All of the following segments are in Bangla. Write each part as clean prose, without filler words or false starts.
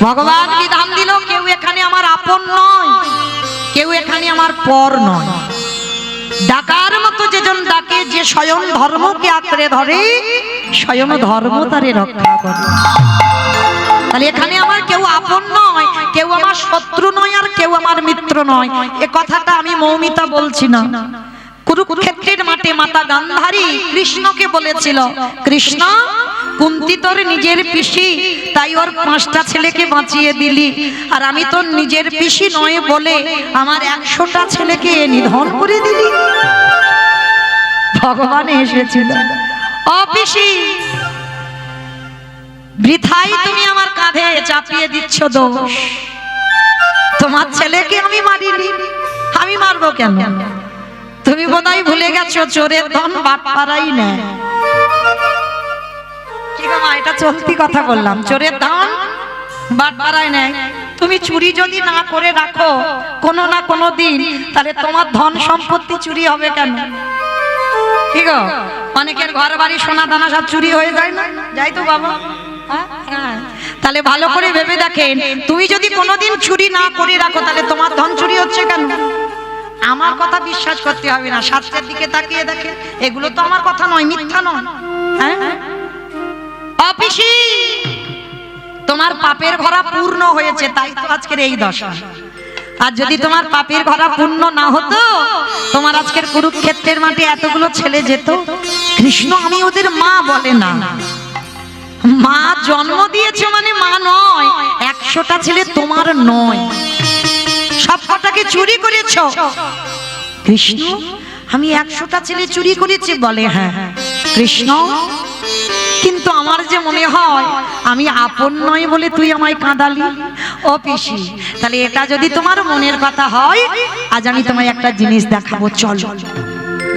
ভগবান বিধান দিল কেউ এখানে আমার আপন নয়, কেউ এখানে আমার পর নয়। ডাকার মতো যেজন ডাকে, যে স্বয়ং ধর্মকে আঁকড়ে ধরে, স্বয়ং ধর্ম তারে রক্ষা করে। তাহলে এখানে আমার কেউ আপন নয়, কেউ আমার শত্রু নয়, আর কেউ আমার মিত্র নয়। এ কথাটা আমি মৌমিতা বলছি না। কুরুক্ষেত্রের মাঠে মাতা গান্ধারী কৃষ্ণকে বলেছিল, কৃষ্ণ কুন্তি তোর নিজের পিসি, তাই ওর 5টা ছেলেকে বাঁচিয়ে দিলি, আর আমি তোর নিজের পিসি নয় বলে আমার 100টা ছেলেকে নিধন করে দিলি। ভগবান এসেছিল, ও পিসি বৃথাই তুমি আমার কাঁধে চাপিয়ে দিচ্ছ দোষ। তোমার ছেলেকে আমি মারিনি, আমি মারবো কেন? তুমি বোধহয় ভুলে গেছো চোরের ধন বাটপাড়াই নেয়। কি গো মা, এটা চলতি কথা বললাম, চোরের ধন বাটপাড়াই নেয়। তুমি চুরি যদি না করে রাখো কোনো না কোনো দিন, তাহলে তোমার ধন সম্পত্তি চুরি হবে কেন? কি গো, অনেকের ঘর বাড়ি সোনা দানা সব চুরি হয়ে যায় না? যাই তো বাবা। তাহলে ভালো করে ভেবে দেখেন, তুমি যদি কোনোদিন চুরি না করে রাখো, তাহলে তোমার ধন চুরি হচ্ছে কেন? আমার কথা বিশ্বাস করতে হবে না, শাস্ত্রের দিকে তাকিয়ে দেখে, এগুলো তো আমার কথা নয়, মিথ্যা নয়। হ্যাঁ অপিসি, তোমার পাপের ভরা পূর্ণ হয়েছে, তাই তো আজকের এই দশা। আর যদি তোমার পাপের ভরা পূর্ণ না হতো, তোমার আজকের কুরুক্ষেত্রের মাঠে এতগুলো ছেলে যেত। কৃষ্ণ আমি ওদের মা বলে না, মা জন্ম দিয়েছে মানে মা নয়। 100টা ছেলে তোমার নয়, সব কটাকে চুরি করেছ। কৃষ্ণ আমি 100টা ছেলে চুরি করেছি বলে, হ্যাঁ কৃষ্ণ, কিন্তু আমার যে মনে হয় আমি আপন নয় বলে তুই আমায় কাঁদালি। ও পিসি, তাহলে এটা যদি তোমার মনের কথা হয়, আজ আমি তোমায় একটা জিনিস দেখাবো, চলো।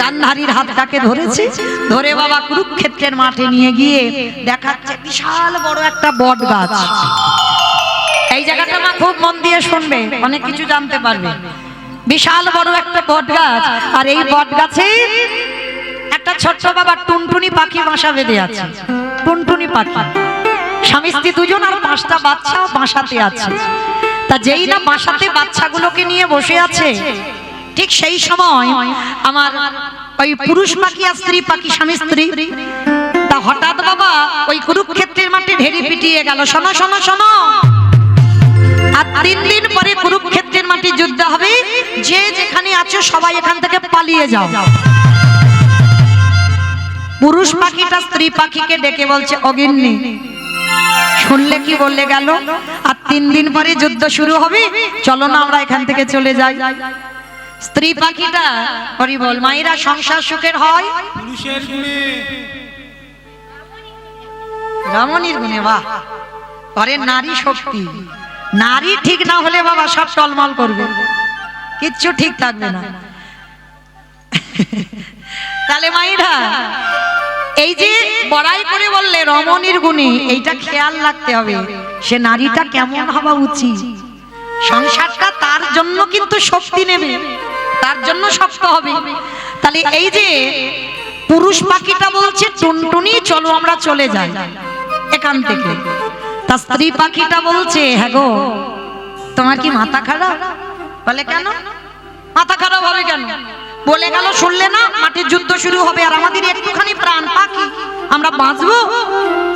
গান্ধারীর হাতটাকে ধরেছে, ধরে বাবা কুরুক্ষেত্রের মাঠে নিয়ে গিয়ে দেখাচ্ছে বিশাল বড় একটা বট গাছ। এই জায়গাটা মা খুব মন দিয়ে শুনবে, অনেক কিছু জানতে পারবে। বিশাল বড় একটা বট গাছ, আর এই বট গাছে একটা ছোট্ট বাবা টুনটুনি পাখি বাসা বেঁধে আছে। টুনটুনি পাখি, স্বামী স্ত্রী দুজন, আর 5টা বাচ্চা বাসাতে আছে। তা যেই না বাসাতে বাচ্চাগুলোকে নিয়ে বসে আছে, ঠিক সেই সময় আমার ওই পুরুষ পাখি আর স্ত্রী পাখি, স্বামী স্ত্রী, তা হঠাৎ বাবা ওই কুরুক্ষেত্রের মাঠে ঢেড়ি পিটিয়ে গেল। শোনো শোনো শোনো, আর 3 দিন পরে কুরুক্ষেত্রের মাঠে যুদ্ধ হবে, যে যেখানে আছো সবাই এখান থেকে পালিয়ে যাও। পুরুষ পাখিটা স্ত্রী পাখিকে ডেকে বলছে, অগিন্নি শুনলে কি বললে গেল? আর 3 দিন পরে যুদ্ধ শুরু হবে, চলো না আমরা এখান থেকে চলে যাই। স্ত্রী পাখিটা হরি বল, মায়েরা সংসার সুখের হয় পুরুষের গুণে, রমণীর গুণে। বাহ, পরে নারী শক্তি। নারী ঠিক না হলে বাবা সব টলমল করবে, কিচ্ছু ঠিক থাকবে না। তাহলে মায়েরা এই যে বড়াই করে বললে রমণীর গুণে, এইটা খেয়াল রাখতে হবে, সে নারীটা কেমন হওয়া উচিত। সংসারটা তার জন্য কিন্তু শক্তি নেবে, তার জন্য শক্ত হবে। তাহলে এই যে পুরুষ পাখিটা বলছে, টুনটুনি চলো আমরা চলে যাই এখান থেকে। তা স্ত্রী পাখিটা বলছে, হ্যাঁ গো তোমার কি মাথা খারাপ? বলে কেন মাথা খারাপ হবে কেন? বলে গেল শুনলে না, মাঠে যুদ্ধ শুরু হবে, আর আমাদের একটুখানি প্রাণ পাখি, আমরা বাঁচবো,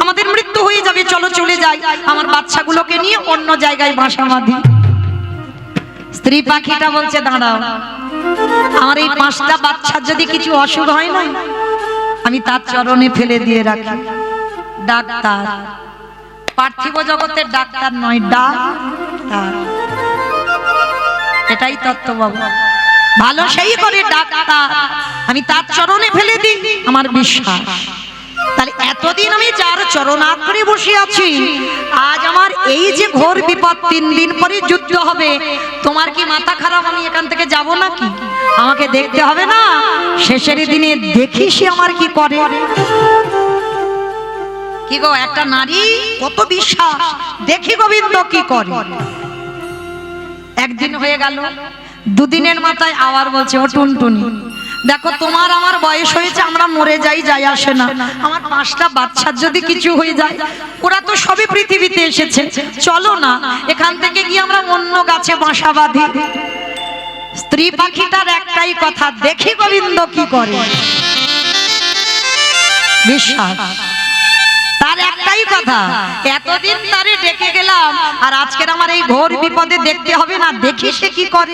আমাদের মৃত্যু হয়ে যাবে, চলো চলে যাই, আমার বাচ্চাগুলোকে নিয়ে অন্য জায়গায় বাসা বাঁধি। স্ত্রী পাখিটা বলছে, দাঁড়াও, আমার এই 5টা বাচ্চার যদি কিছু অসুখ হয় না, আমি তার চরণে ফেলে দিয়ে রাখি। ডাক্তার, পার্থিব জগতের ডাক্তার নয়, ডাক্তার, এটাই তত্ত্ব বাবা। ভালো সেই করে ডাক্তার, আমি তার চরণে ফেলে দিই, আমার বিশ্বাস। তাহলে এতদিন আমি যার চরণ আঁকড়ে বসে আছি, আজ আমার এই যে ঘোর বিপদ, 3 দিন পরে যুদ্ধ হবে, তোমার কি মাথা খারাপ? আমি এখান থেকে যাব নাকি? আমাকে দেখতে হবে না? শেষের দিনে দেখি সে আমার কি করে। কি গো, একটা নারী কত বিশ্বাস, দেখি গোবিন্দ কি করে। একদিন হয়ে গেল, 2 দিনের মাথায় আবার বলছে, ও টুনটুনি দেখো তোমার আমার বয়স হয়েছে, আমরা মরে যাই, যাই আসে না। আমার 5টা বাচ্চার যদি কিছু হয়ে যায়, ওরা তো সবই পৃথিবীতে এসেছে, চলো না এখান থেকে গিয়ে আমরা অন্য গাছে বাসা বাঁধি। স্ত্রী পাখিটার একটাই কথা, দেখি গোবিন্দ কি করে। বিশ্বাস, তার একটাই কথা, এতদিন তারে ডেকে গেলাম, আর আজকের আমার এই ঘোর বিপদে দেখতে হবে না, দেখি সে কি করে।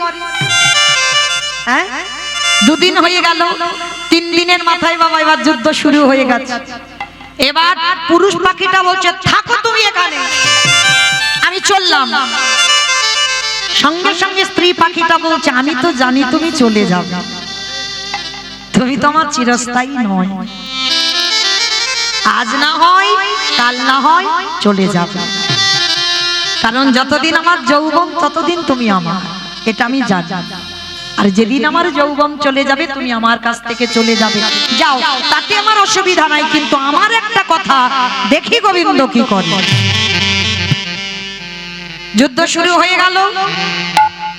হ্যাঁ, 2 দিন হয়ে গেল, 3 দিনের মাথায় বাবা এবার যুদ্ধ শুরু হয়ে গেছে। এবার পুরুষ পাখিটা বলছে, থাকো তুমি এখানে, আমি চললাম। সঙ্গে সঙ্গে স্ত্রী পাখিটা বলছে, আমি তো জানি তুমি চলে যাবে, তুমি তো আমার চিরস্থায়ী নয়, আজ না হয় কাল না হয় চলে যাবে, কারণ যতদিন আমার যৌবন ততদিন তুমি আমার, এটা আমি জানি। আর যেদিন আমার যৌবন চলে যাবে তুমি আমার কাছ থেকে চলে যাবে, যাও, তাতে আমার অসুবিধা নাই, কিন্তু আমার একটা কথা, দেখি গোবিন্দ কি করে। যুদ্ধ শুরু হয়ে গেল।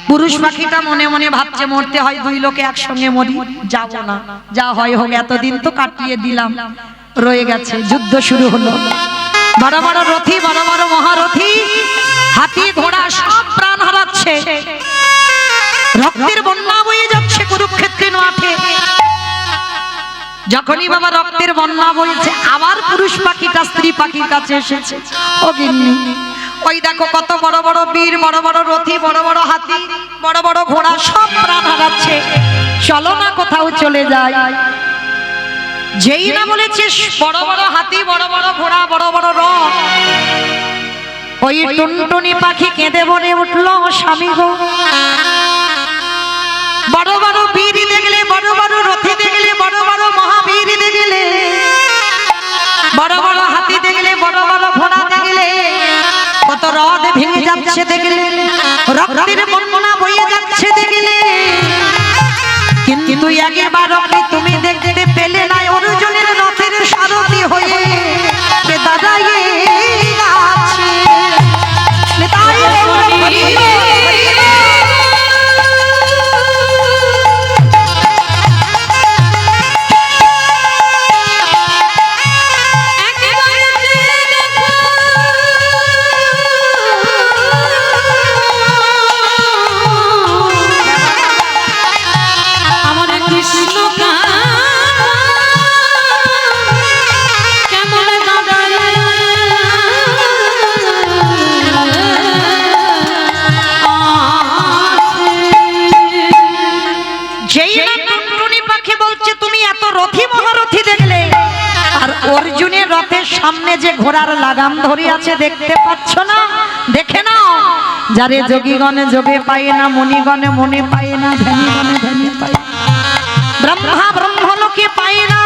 পুরুষ পাখিটা মনে মনে ভাবছে, মরতে হয় 2 লোকে একসঙ্গে মরি, যাব না, যা হয় হোক, এতদিন তো কাটিয়ে দিলাম, রয়ে গেছে। যুদ্ধ শুরু হলো। বড় বড় রথী, বড় বড় মহারথী, হাতি ঘোড়া সব প্রাণ হারাচ্ছে, রক্তের বন্যা বয়ে যাচ্ছে কুরুক্ষেত্রের মাঠে। যখনই বাবা রক্তের বন্যা বইছে, আবার পুরুষ পাখিটা স্ত্রী পাখির কাছে এসেছে। ও গিন্নি, ওই দেখো কত বড় বড় বীর, বড় বড় রথী, বড় বড় হাতি, বড় বড় ঘোড়া সব প্রাণ হারাচ্ছে, চলো না কোথাও চলে যায়। যেই না বলেছে বড় বড় হাতি, বড় বড় ঘোড়া, বড় বড় রথ, ওই টুনটুনি পাখি কেঁদে বলে উঠলো, স্বামী গো, বড় বড় বীর দেখলে, বড় বড় রথী দেখলে, বড় বড় মহাবীর দেখলে, বড় বড় হাতি দেখলে, বড় বড় ঘোড়া দেখলে, কত রথ ভেঙে যাচ্ছে দেখলে, রক্তের বন্যা বয়ে যাচ্ছে দেখলে, কিন্তু একবার তুমি দেখতে পেলে না, অর্জুনের রথের সারথি হয়ে দাঁড়িয়ে আছে। অর্জুনের রথের সামনে যে ঘোড়ার লাগাম ধরে আছে দেখতে পাচ্ছ না? দেখে নাও, যারে যোগীগণে যোগে পায় না, মণিগণে মনে পায় না, ধ্যানীগণে ধ্যানে পায়, ব্রহ্মা ব্রহ্মলোকে পায় না,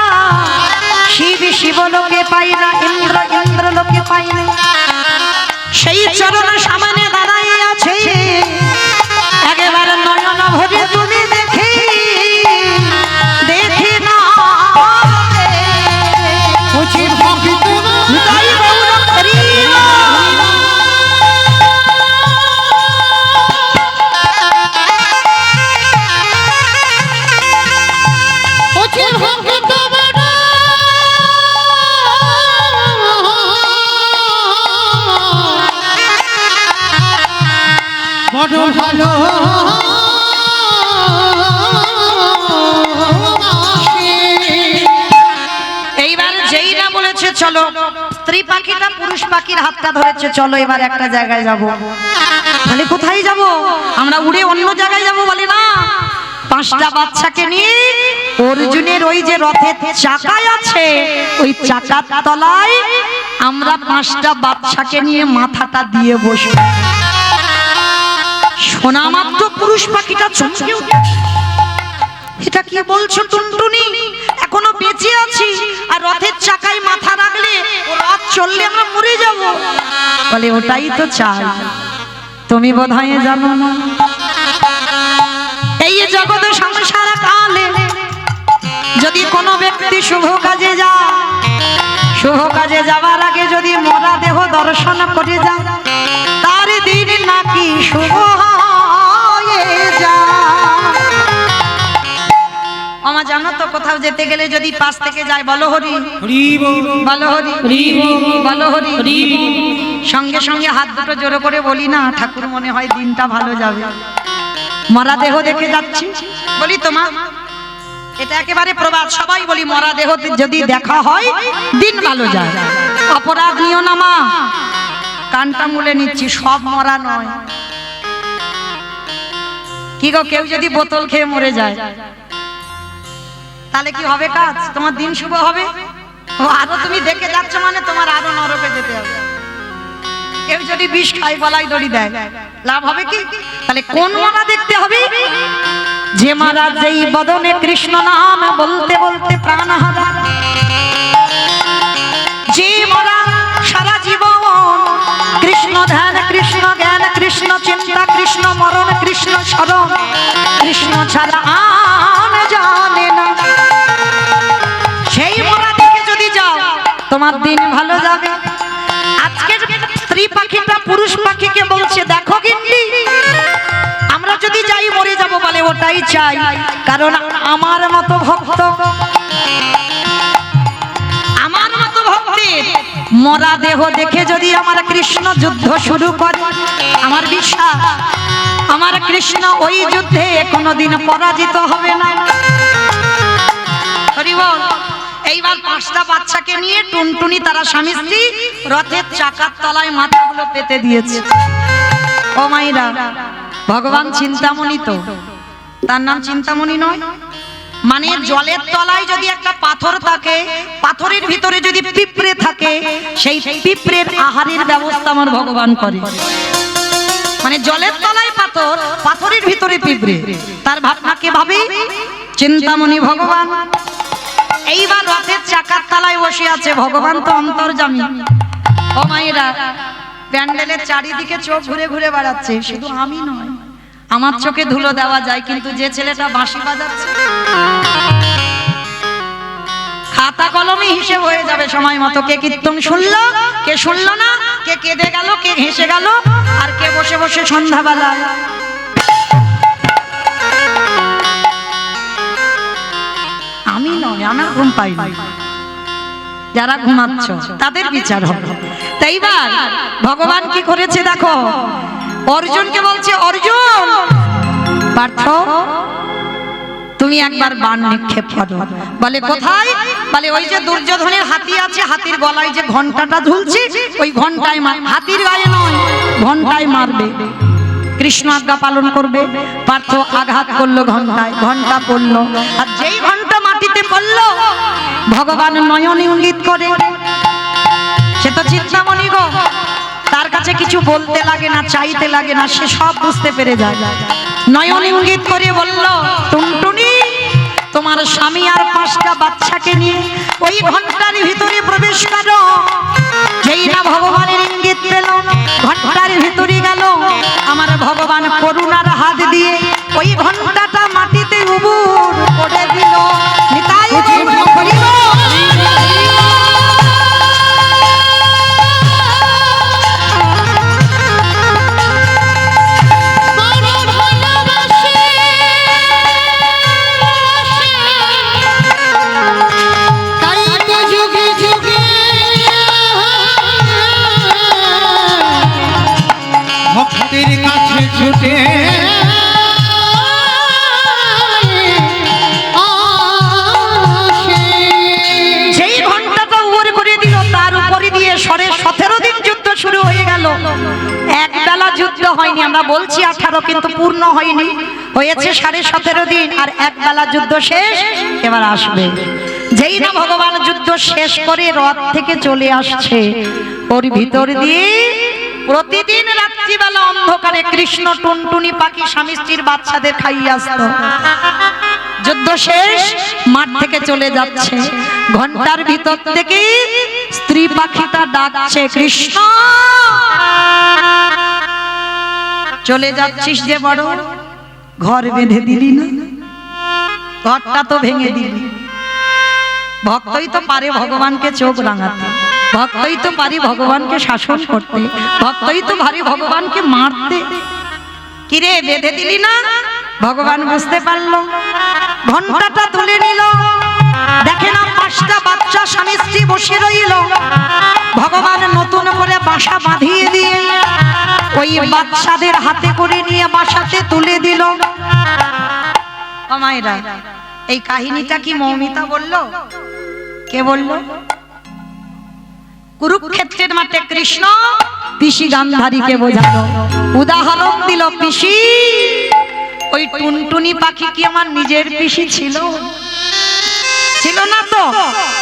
শিব শিবলোকে পায় না, ইন্দ্র ইন্দ্রলোকে পায় না, সেই চরণ সামনে দাঁড়ায় আছে, একেবারে নয়ন ভরে তুমি দেখে দেখে না। ভালো এইবার যেই না বলেছে চলো, স্ত্রী পাখিটা পুরুষ পাখির হাতটা ধরেছে, চলো এবার একটা জায়গায় যাব। বলে কোথায় যাব? আমরা উড়ে অন্য জায়গায় যাব। বলে না, 5টা বাচ্চাকে নিয়ে অর্জুনের ওই যে রথের চাকায় আছে, ওই চাকার তলায় আমরা 5টা বাচ্চাকে নিয়ে মাথাটা দিয়ে বসবো। শোনা মাত্র পুরুষ পাখিটা চমকে উঠে, এটা কি বলছো টুনটুনি? এখনো বেঁচে আছি, আর রথের চাকায় মাথা রাখলে রথ চললে আমরা মরে যাব। বলে ওটাই তো চাই, তুমি বোধহয় জানো না, এই জগতে সংসার কালে যদি কোনো ব্যক্তি শুভ কাজে যায়, শুভ কাজে যাওয়ার আগে যদি মরা দেহ দর্শন করে যায়, তার দিন নাকি শুভ হয়ে যায়। আমার জান তো কোথাও যেতে গেলে যদি পাশ থেকে যায় বলো হরি বলো হরি বলো হরি, সঙ্গে সঙ্গে হাত দুটো জোরে করে বলি না ঠাকুর মনে হয় দিনটা ভালো যাবে। মরা দেহ দেখে যাচ্ছি, বলি তোমা এটা একেবারে প্রবাদ, সবাই বলি মরা দেহ যদি দেখা হয় দিন ভালো যায়। অপরাধ নিও না মা, কানটা মুলে নিচ্ছি, সব মরা নয়। কি গো, কেউ যদি বোতল খেয়ে মরে যায় তাহলে কি হবে কাজ? তোমার দিন শুভ হবে? ও আরো তুমি দেখে যাচ্ছ মানে তোমার আরো নরকে যেতে হবে। কেউ যদি বিষ খায় গলায় দড়ি দেয় লাভ হবে কি? তাহলে কোন মারা দেখতে হবে? যে মারা যেই বদনে কৃষ্ণ নাম বলতে বলতে প্রাণ হারা, যে মারা সারা জীবন কৃষ্ণ ধ্যান কৃষ্ণ জ্ঞান কৃষ্ণ চিন্তা কৃষ্ণ মরণ কৃষ্ণ স্মরণ, কৃষ্ণ ছাড়া আর জানে না, সেই মরা দিকে যদি যাও তোমার দিন ভালো যাবে। আজকের স্ত্রী পাখিটা পুরুষ পাখিকে বলছে দেখো গিন্নি আমরা যদি যাই মরে যাব বলে ওটাই চাই, কারণ আমার মতো ভক্ত আমার মতো ভক্তের মরা দেহ দেখে যদি আমার কৃষ্ণ যুদ্ধ শুরু করে, আমার বিশ্বাস আমার কৃষ্ণ ওই যুদ্ধে কোনোদিন পরাজিত হবে না। হরি বল। এইবার 5টা বাচ্চাকে নিয়ে টুনটুনি তারা স্বামী স্ত্রী রথের চাকার তলায় মাথাগুলো পেতে দিয়েছে। ও মাইরা, ভগবান চিন্তামণি, তো তার নাম চিন্তামণি নয় মানে জলের তলায় যদি একটা পাথর থাকে, পাথরের ভিতরে যদি পিঁপড়ে থাকে, সেই পিঁপড়ের আহারের ব্যবস্থা আমার ভগবান করে। মানে জলের তলায় পাথর, পাথরের ভিতরে পিঁপড়ে, তার ভাবনা কে ভাবে? চিন্তামণি ভগবান। এইবার রথের চাকার তলায় বসে আছে ভগবান, তো অন্তর্যামী। ও মায়েরা, প্যান্ডেলের চারিদিকে চোখ ঘুরে ঘুরে বেড়াচ্ছে, শুধু আমি নয়, আমার চোখে ধুলো দেওয়া যায়, কিন্তু যে ছেলেটা বাঁশি বাজাচ্ছে খাতা কলমে হিসেব হয়ে যাবে সময় মতো, কে কীর্তন শুনলো কে শুনলো না, কে কেঁদে গেল কে হেসে গেল, আর কে বসে বসে সন্ধ্যাবেলা আমি নয়, আমার ঘুম পাই না, যারা ঘুমাচ্ছ তাদের বিচার হবে। তাই এইবার ভগবান কি করেছে দেখো, অর্জুনকে বলছে অর্জুন পার্থ তুমি একবার বাণ নিক্ষেপ করো। বলে কোথায়? বলে ওই যে দুর্যোধনের হাতি আছে, হাতির গলায় যে ঘন্টাটা ঝুলছে ওই ঘন্টায় মার, হাতির গায়ে নয় ঘন্টায় মারবে। কৃষ্ণ আজ্ঞা পালন করবে। পার্থ আঘাত করলো ঘন্টায়, ঘন্টা পড়লো, আর যেই ঘন্টা মাটিতে পড়লো ভগবান নয়ন ইঙ্গিত করে, সে তো চিন্তামণি গো, তার কাছে কিছু বলতে লাগে না চাইতে লাগে না, সে সব বুঝতে পেরে যায়। নয়ন ইঙ্গিত করে বলল টুনটুনি তোমার স্বামী আর 5টা বাচ্চাকে নিয়ে ওই ঘন্টার ভিতরে প্রবেশ করো। যেই না ভগবানের ইঙ্গিত পেল, ঘন্টার ভিতরে গেল, আমার ভগবান করুণার হাত দিয়ে ওই ঘন্টাটা মাটিতে উবুর করে দিল। নিতাই ছুটে সেই ঘন্টাটা উপরে করে দিল, তার উপরে দিয়ে 17.5 দিন যুদ্ধ শুরু হয়ে গেল। এক বেলা যুদ্ধ হয়নি, আমরা বলছি 18 কিন্তু পূর্ণ হয়নি, হয়েছে 17.5 দিন, আর এক বেলা যুদ্ধ শেষ। এবার আসবে যেই না ভগবান যুদ্ধ শেষ করে রথ থেকে চলে আসছে, ওর ভিতর দিয়ে প্রতিদিন রাত্রিবেলা অন্ধকারে কৃষ্ণ টুনটুনি পাখি স্বামী স্ত্রীর বাচ্চাদের খাইয়ে আসতো। যুদ্ধ শেষ, মাঠ থেকে চলে যাচ্ছে, ঘন্টার ভিতর থেকে স্ত্রী পাখিটা ডাকছে কৃষ্ণ চলে যাচ্ছিস যে বড়, ঘর বেঁধে দিলি না, ঘরটা তো ভেঙে দিলি। ভক্তই তো পারে ভগবানকে চোখ রাঙাতে, ভক্তই তো পারি ভগবানকে শাসন করতে, ভক্তই তো পারি ভগবানকে মারতে। কিরে বেঁধে দিলি না? ভগবান বুঝতে পারলো ঘন্টাটা তুলে নিল, দেখে না 5টা বাচ্চা স্বামী স্ত্রী বসে রইল। ভগবান নতুন করে বাসা বাঁধিয়ে দিয়ে ওই বাচ্চাদের হাতে করে নিয়ে বাসাতে তুলে দিল। মায়েরা, এই কাহিনীটা কি মৌমিতা বলল? কে বলল? কুরুক্ষেত্রের মাঠে কৃষ্ণ পিসি গান্ধারীকে বোঝালো, উদাহরণ দিল। পিসি, ওই টুনটুনি পাখি কি আমার নিজের পিসি ছিল? ছিল না তো,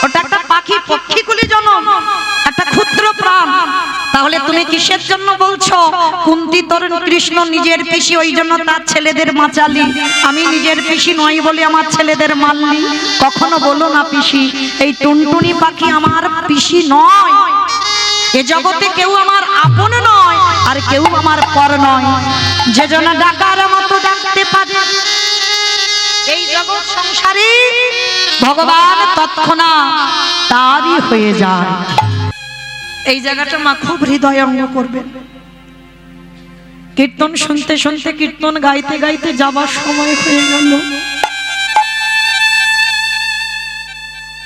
ওটা একটা পাখি, পক্ষীকুলি জনম, একটা ক্ষুদ্র প্রাণ। তাহলে তুমি কিসের জন্য বলছো কুন্তি তোর কৃষ্ণ নিজের পিসি, ওই জন্য তার ছেলেদের বাঁচালি? আমি নিজের পিসি নই বলে আমার ছেলেদের মারলি? কখনো বলো না পিসি। এই টুনটুনি পাখি আমার পিসি নয়। এ জগতে কেউ আমার আপন নয়, আর কেউ আমার পর নয়। যে জন ডাকার মতো ডাকতে পারে এই জগৎ সংসারে, ভগবান তৎক্ষণাৎ তারই হয়ে যায়। এই জায়গাটা মা খুব হৃদয়ঙ্গ করবেন। কীর্তন শুনতে শুনতে, কীর্তন গাইতে গাইতে যাবার সময় হয়ে গেল।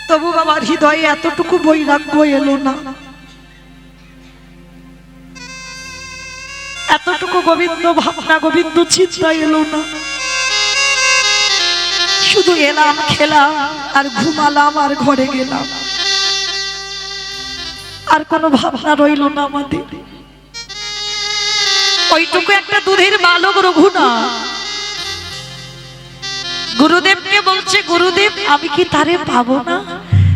তবু বাবার হৃদয়ে এতটুকু বৈরাগ্য এলো না, এতটুকু গোবিন্দ ভাবনা, গোবিন্দ চিন্তা এলো না। শুধু এলাম, খেলাম, আর ঘুমালাম, আর ঘরে গেলাম, আর কোনো ভাবনা রইল না আমাদের। ওইটুকু একটা দুধের বালক রঘুনাথ গুরুদেবকে বলছে, গুরুদেব আমি কি তারে পাবো না?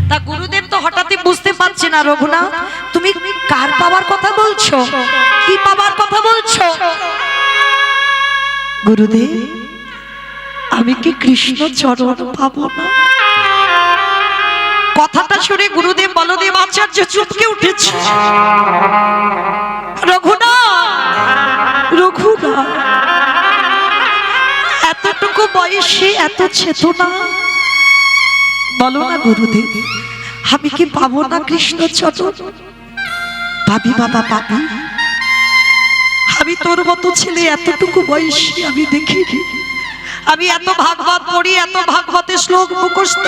তা গুরুদেব তো হঠাৎই বুঝতে পারছে না, রঘুনাথ তুমি কার পাবার কথা বলছো, কি পাবার কথা বলছো? গুরুদেব, আমি কি কৃষ্ণ চরণ পাবো না? কথাটা শুনে গুরুদেব বলদেব আচার্য চমকে উঠেছে। রঘুনাথ, রঘুনাথ, এতটুকু বয়সে এত চেতনা, বলো না গুরুদেব আমি কি পাবো না কৃষ্ণ চরণ? পাবি বাবা, পাবি। আমি তোর মতো ছেলে এতটুকু বয়সে আমি দেখিনি। আমি এত ভাগবত পড়ি, এত ভাগবতের শ্লোক মুখস্থ,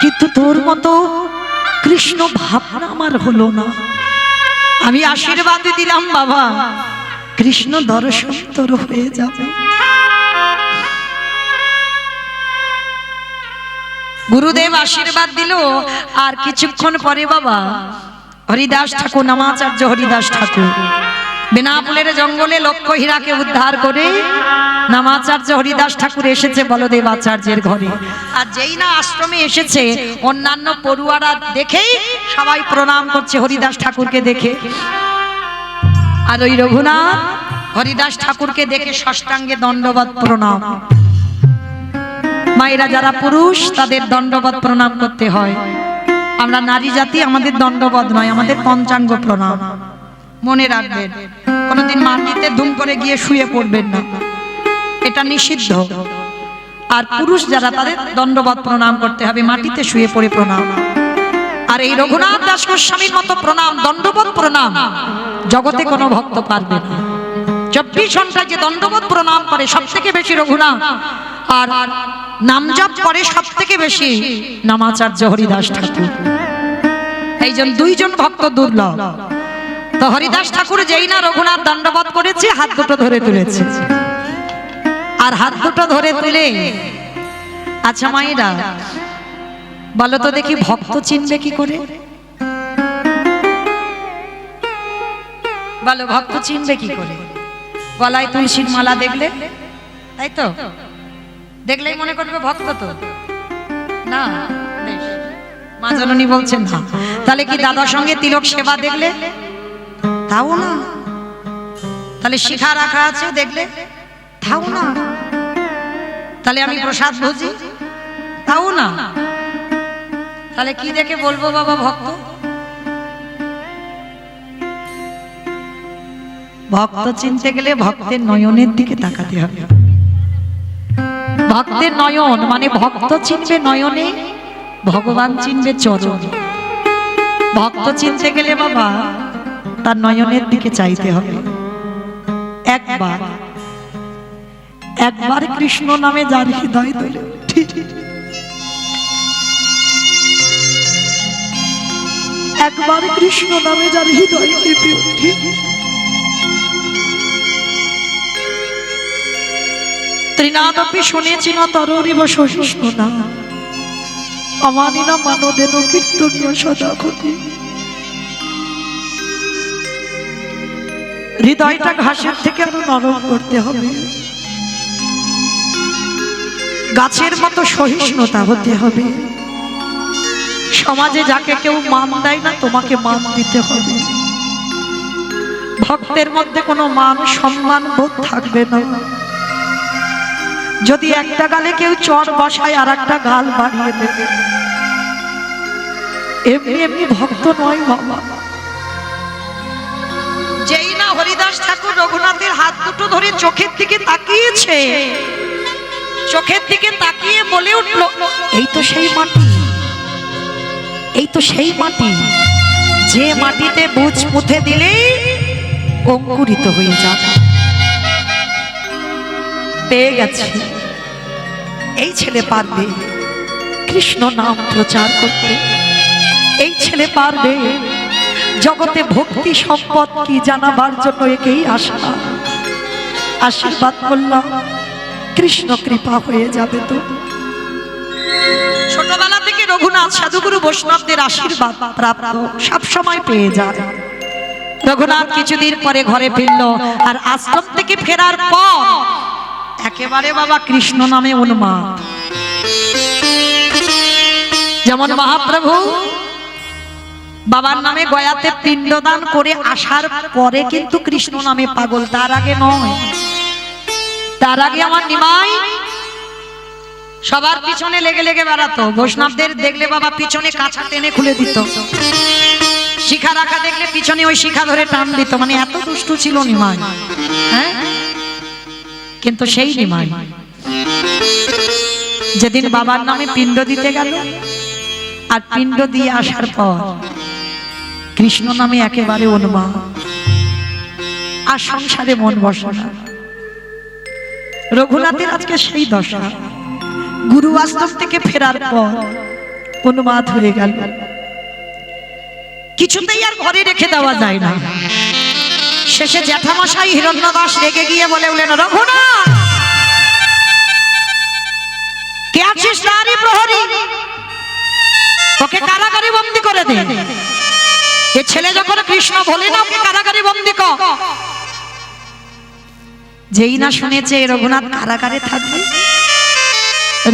কিন্তু তোর মতো কৃষ্ণ ভাবনা আমার হলো না। আমি আশীর্বাদ দিলাম বাবা, কৃষ্ণ দর্শন তোর হয়ে যাবে। গুরুদেব আশীর্বাদ দিল। আর কিছুক্ষণ পরে বাবা হরিদাস ঠাকুর, নামাচার্য হরিদাস ঠাকুর বেনাপুলের জঙ্গলে লক্ষ হীরাকে উদ্ধার করে নামাচার্য হরিদাস ঠাকুর এসেছে বলদেব আচার্যের ঘরে। আর যেই না আশ্রমে এসেছে, অন্যান্য পড়ুয়ারা দেখেই সবাই প্রণাম করছে হরিদাস ঠাকুরকে দেখে। আর ওই রঘুনাথ হরিদাস ঠাকুরকে দেখে ষষ্ঠাঙ্গে দণ্ডবত প্রণাম। মায়েরা যারা পুরুষ তাদের দণ্ডবত প্রণাম করতে হয়। আমরা নারী জাতি, আমাদের দণ্ডবত নয়, আমাদের পঞ্চাঙ্গ প্রণাম। মনে রাখবেন, কোনোদিন মাটিতে ধুম করে গিয়ে শুয়ে পড়বেন না, এটা নিষিদ্ধ। আর পুরুষ যারা তাদের দণ্ডবত প্রণাম করতে হবে, মাটিতে শুয়ে পড়ে প্রণাম। আর এই রঘুনাথ দাস গোস্বামীর মতো প্রণাম, দণ্ডবত প্রণাম জগতে কোনো ভক্ত পারবে না। 24 ঘন্টা যে দণ্ডবত প্রণাম করে সব থেকে বেশি রঘুনাথ, আর নাম জপ করে সব থেকে বেশি নামাচার্য হরিদাস ঠাকুর। এইজন দুইজন ভক্ত দুর্লভ। তো হরিদাস ঠাকুর যেই না রঘুনাথ দণ্ডবত করেছে, হাত দুটো ধরে তুলেছে। আর হাত দুটো ধরে তুলে, আচ্ছা মায়েরা বলো তো দেখি, ভক্ত চিনবে কি করে? বলো, ভক্ত চিনবে কি করে? গলায় তুলসীর মালা দেখলে, তাই তো দেখলেই মনে করবে ভক্ত তো না। মা জননী বলছেন না। তাহলে কি দাদার সঙ্গে তিলক সেবা দেখলে, তাও না। তাহলে শিখা রাখা আছে দেখলে, তাও না। তাহলে আমি প্রসাদ ভুজি, তাও না। তাহলে কি দেখে বলবো বাবা ভক্ত? ভক্ত চিনতে গেলে ভক্তের নয়নের দিকে তাকাতে হবে। ভক্তের নয়ন মানে ভক্ত চিনবে নয়নে, ভগবান চিনবে চরণে। ভক্ত চিনতে গেলে বাবা তার নয়নের দিকে চাইতে হবে। একবার একবার কৃষ্ণ নামে যার হৃদয় দোলে, একবার কৃষ্ণ নামে যার হৃদয় কেঁপে ওঠে, ত্রিনাদপি শুনেছি না তররিব সহিষ্ণু না, অমানি না মানদেন কীর্তনীয় সদা ক্ষতি। হৃদয়টা ঘাসের থেকে আরো নরম করতে হবে, গাছের মতো সহিষ্ণুতা হতে হবে। সমাজে যাকে কেউ মান দেয় না, তোমাকে মান দিতে হবে। ভক্তের মধ্যে কোনো মান সম্মান বোধ থাকবে না। যদি একটা গালে কেউ চড় বসায় আর একটা গাল বাড়িয়ে দেবে, এমনি এমনি ভক্ত নয় বাবা। যেই না হরিদাস ঠাকুর রঘুনাথের হাত দুটো ধরে চোখের দিকে তাকিয়েছে, চোখের দিকে তাকিয়ে বলে উঠল, এই তো সেই মাটি, এই তো সেই মাটি যে মাটিতে বীজ পুঁতে দিলেই অঙ্কুরিত হয়ে যাবে। পেয়ে গেছে, এই ছেলে পারবে কৃষ্ণ নাম প্রচার করতে, এই ছেলে পারবে জগতে ভক্তি সম্পদ কি জানাবার জন্য একেই আশা। আশীর্বাদ করলাম, কৃষ্ণ কৃপা হয়ে যাবে। তো ছোটবেলা থেকে রঘুনাথ সাধুগুরু বৈষ্ণবদের আশীর্বাদ প্রাপ্ত, সব সময় পেয়ে যায়। রঘুনাথ কিছুদিন পরে ঘরে ফিরল, আর আশ্রম থেকে ফেরার পর একেবারে বাবা কৃষ্ণ নামে উন্মাদ। যেমন মহাপ্রভু বাবার নামে গয়াতে পিণ্ডদান করে আসার পরে কিন্তু কৃষ্ণ নামে পাগল, তার আগে নয়। তার আগে আমার নিমাই সবার পিছনে লেগে লেগে বেড়াতো। বৈষ্ণবদের দেখলে বাবা পিছনে কাঁচা টেনে খুলে দিত, শিখা রাখা দেখলে পিছনে ওই শিখা ধরে টান দিত, মানে এত দুষ্টু ছিল নিমাই। হ্যাঁ, কিন্তু সেই নিমাই যেদিন বাবার নামে পিণ্ড দিতে গেল, আর পিণ্ড দিয়ে আসার পর কৃষ্ণ নামে একেবারে উন্মাদ, আর সংসারে মন বসে না। রঘুনাথের আজকে সেই দশা। গুরু আশ্রম থেকে ফেরার পর উন্মাদ হয়ে গেল, কিছুতেই আর ঘরে রেখে দেওয়া যায় না। শেষে জ্যাঠামশাই হিরণ্যদাস রেগে গিয়ে বলে উঠলেন, রঘুনাথ কে আছিস নারী প্রহরী, ওকে কারাগারে বন্দী করে দে। এ ছেলে যখন কৃষ্ণ বলে না, ওকে কারাগারে বন্দী কর। যেই না শুনেছে রঘুনাথ কারাগারে থাকবে,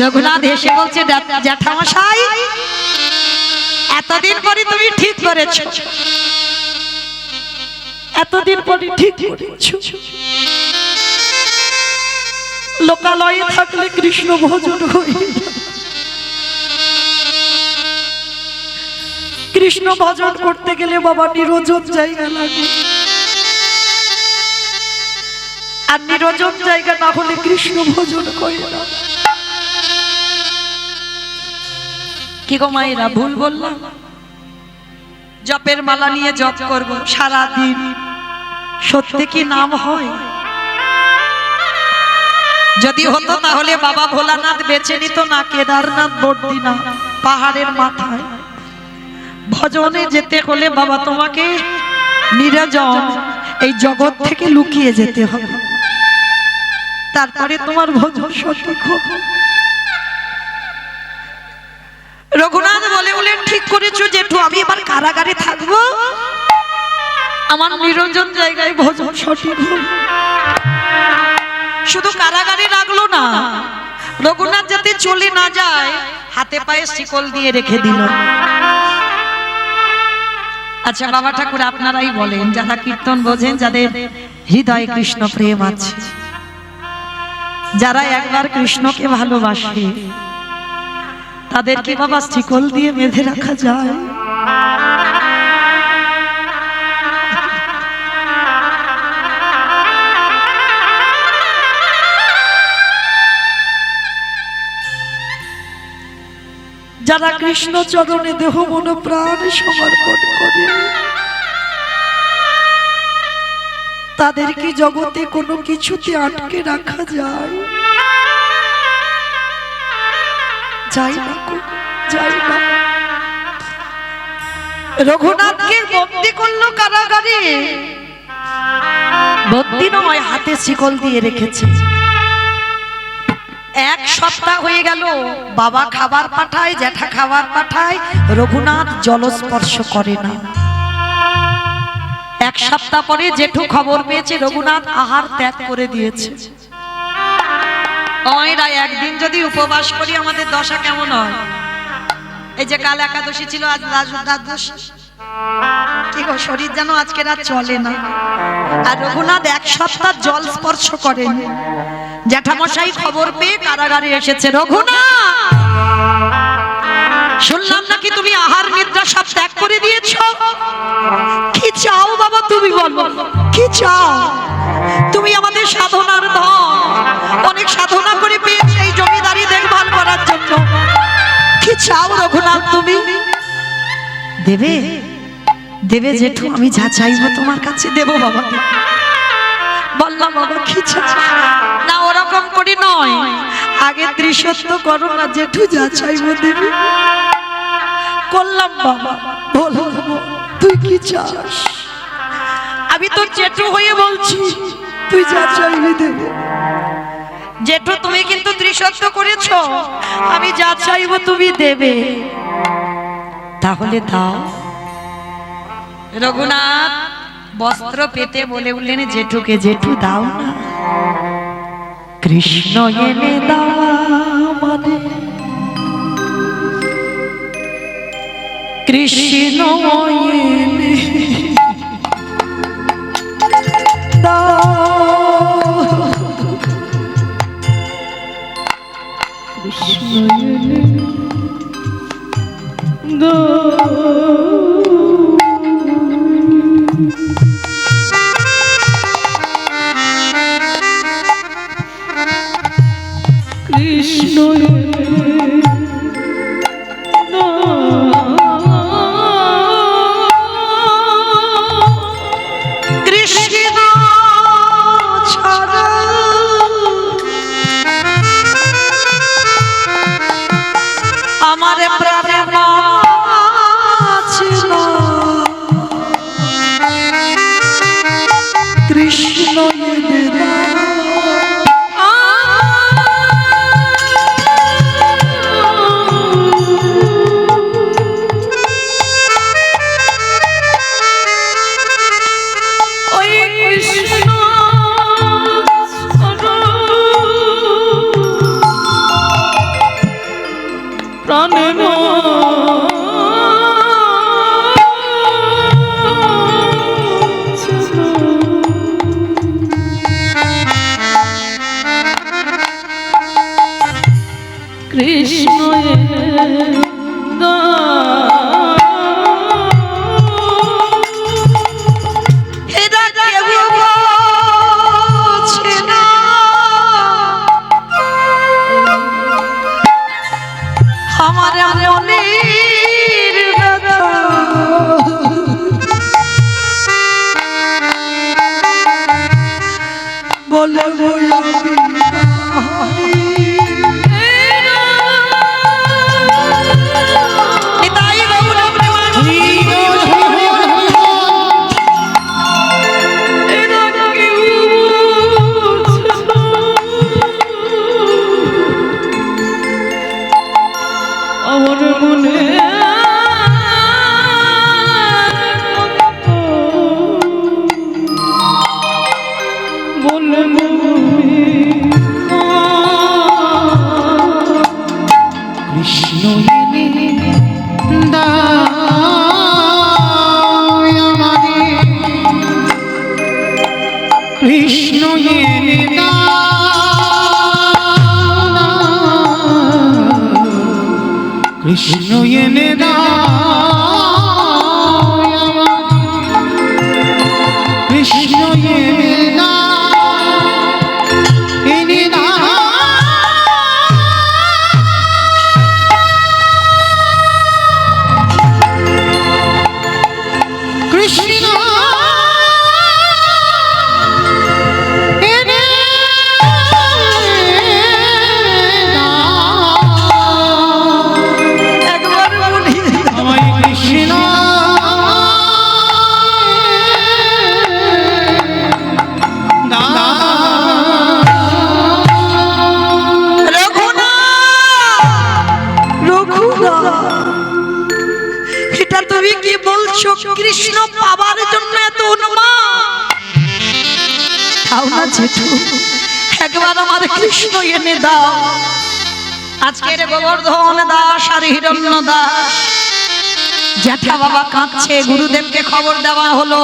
রঘুনাথ হেসে বলছে, জ্যাঠামশাই এতদিন পরে তুমি ঠিক করেছো, এতদিন পরে ঠিক করেছো। লোকালয়ে থাকলে কৃষ্ণ ভজন হয়ে, কৃষ্ণ ভজন করতে গেলে বাবা নিরঞ্জন জায়গা লাগে, আর নিরঞ্জন জায়গা না হলে কৃষ্ণ ভজন করে না। কি গো মায়েরা, ভুল বললাম? জপের মালা নিয়ে জপ করব সারা দিন, সত্যি কি নাম হয়? যদি হতো তাহলে বাবা ভোলানাথ বেঁচে নিত না কেদারনাথ বদ্রীনাথ পাহাড়ের মাথায়। ভজনে যেতে হলে বাবা তোমাকে নিরঞ্জন এই জগৎ থেকে লুকিয়ে যেতে হবে, তারপরে তোমার ভজন সঠিক হবে। রঘুনাথ বলে বলেন, ঠিক করেছো জেঠু, আমি এবার কারাগারে থাকবো, আমার নিরঞ্জন জায়গায় ভজন সঠিক হবে। শুধু কারাগারে রাখলো না, রঘুনাথ যাতে চলে না যায় হাতে পায়ে শিকল দিয়ে রেখে দিল। আচ্ছা বাবা ঠাকুর, আপনারাই বলেন, যারা কীর্তন বোঝেন, যাদের হৃদয়ে কৃষ্ণ প্রেম আছে, যারা একবার কৃষ্ণকে ভালোবাসে, তাদের কি বাবা শিকল দিয়ে বেঁধে রাখা যায়? যারা কৃষ্ণ চরণে দেহ মন প্রাণ সমর্পণ করে, তাদের কি জগতে কোনো কিছুতে আটকে রাখা যায়? যাই না যাই না। রঘুনাথকে বন্দি করলো কারাগারে, বন্দি নয় হাতে শিকল দিয়ে রেখেছে। এক সপ্তাহ হয়ে গেল, বাবা খাবার পাঠায়, জ্যাঠা খাবার পাঠায়, রঘুনাথ জলস্পর্শ করে না। এক সপ্তাহ পরে জেঠু খবর পেয়েছে রঘুনাথ আহার ত্যাগ করে দিয়েছে। একদিন যদি উপবাস করি আমাদের দশা কেমন হয়? এই যে কাল একাদশী ছিল, আজ দ্বাদশী, কি গো শরীর যেন আজকে রাত চলে না। আর রঘুনাথ এক সপ্তাহ জল স্পর্শ করেন। জ্যাঠামশাই খবর পেয়ে কারাগারে এসেছে। রঘুনাথ, শুনলাম নাকি তুমি আহার নিদ্রা সব ত্যাগ করে দিয়েছো। কি চাও বাবা তুমি বলো, কি চাও? তুমি আমাদের সাধনার ধন, অনেক সাধনা করে পেয়েছি এই জমিদারি দেখভাল করার জন্য। কি চাও রঘুনাথ তুমি? দেবে দেবে জেঠু, আমি যা চাইবো তোমার কাছে দেবো বাবা। বললাম বাবা কি চাও? না ওরকম করি নয়, আগে ত্রিসত্য করো না জেঠু, যা চাইবো দেবে। করলাম বাবা, বলো তুই কি চাস? আমি তো জেঠু হয়ে বলছি, তুই যা চাইবি দেবে। জেঠু তুমি কিন্তু ত্রিসত্য করেছো, আমি যা চাইবো তুমি দেবে। তাহলে দাও। রঘুনাথ বস্ত্র পেতে বলে উঠলেন জেঠুকে, জেঠু দাও না। কৃষ্ণ এনে দাও মানে কৃষ্ণ এনে দাও, কৃষ্ণ এনে দাও। কৃষ্ণ কৃষ্ণ ছাড়া আমার প্রাণে আছে না। কৃষ্ণ এনে দাও। কৃষ্ণ আমার মনের ব্যথা বলে কৃষ্ণ এনে দাও, কৃষ্ণ এনে দাও, কৃষ্ণ এনে দাও, এনে দাও। কৃষ্ণ বলছো কৃষ্ণ পাবার জন্য এত উন্মাদ, একবার আমার কৃষ্ণ এনে দাও। আজকের গোবর্ধন দাস আর হিরণ্য দাস জ্যাঠা বাবা কাঁদছে, গুরুদেবকে খবর দেওয়া হলো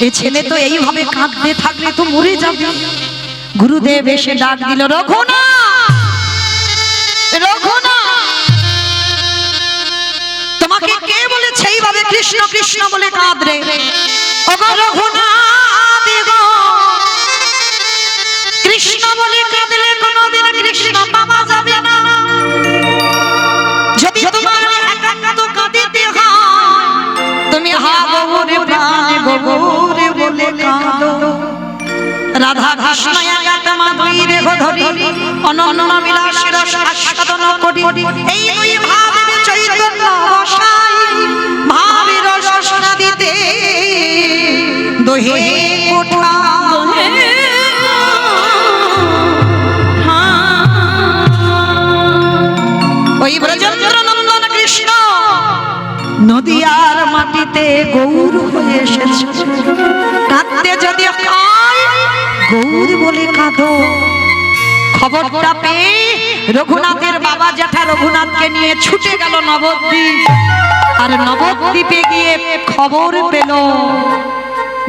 এ ছেলে তো এইভাবে কাঁদতে থাকলে তো মরে যাবে। গুরুদেব এসে ডাক দিল, রঘুনাথ, রঘুনাথ, তোমাকে কে বলেছে এইভাবে কৃষ্ণ কৃষ্ণ বলে কাঁদরে? ওগো রঘুনাথ গো, কৃষ্ণ বলে কাঁদলে কোনোদিন কৃষ্ণ পাওয়া যাবে না। যদি তোমার একান্ত কাঁদিতে হয়, তুমি হা গৌরে প্রাণে গৌরে বলে কাঁদো। রাধা কৃষ্ণ একাত মাধুরী ধরি, অনন্য বিলাসের আস্বাদন করি। এই দুই ভাবে চৈতন্য বসাই, ভাবের রস দিতে দোহে কোঠা। ওই ব্রজেন্দ্র নন্দন কৃষ্ণ নদিয়ার মাটিতে গৌর হয়ে এসেছে। কাঁদতে যদি হয় গৌর বলে কাঁদো। খবরটা পেয়ে রঘুনাথের বাবা জ্যাঠা রঘুনাথকে নিয়ে ছুটে গেল নবদ্বীপ। আর নবদ্বীপে গিয়ে খবর পেল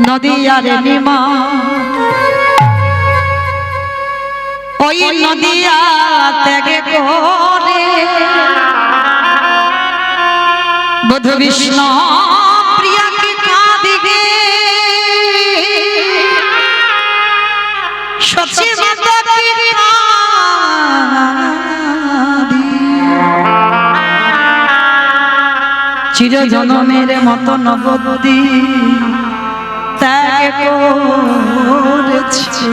নদিয়ার নিমা। ওই নদিয়া ত্যাগে করে বধূ বিষ্ণু প্রিয়াকে কাঁদিবে। সচি মাতাকে কাঁদি, চির জনমের মতো নবদ্বীপ ত্যাগ করেছে।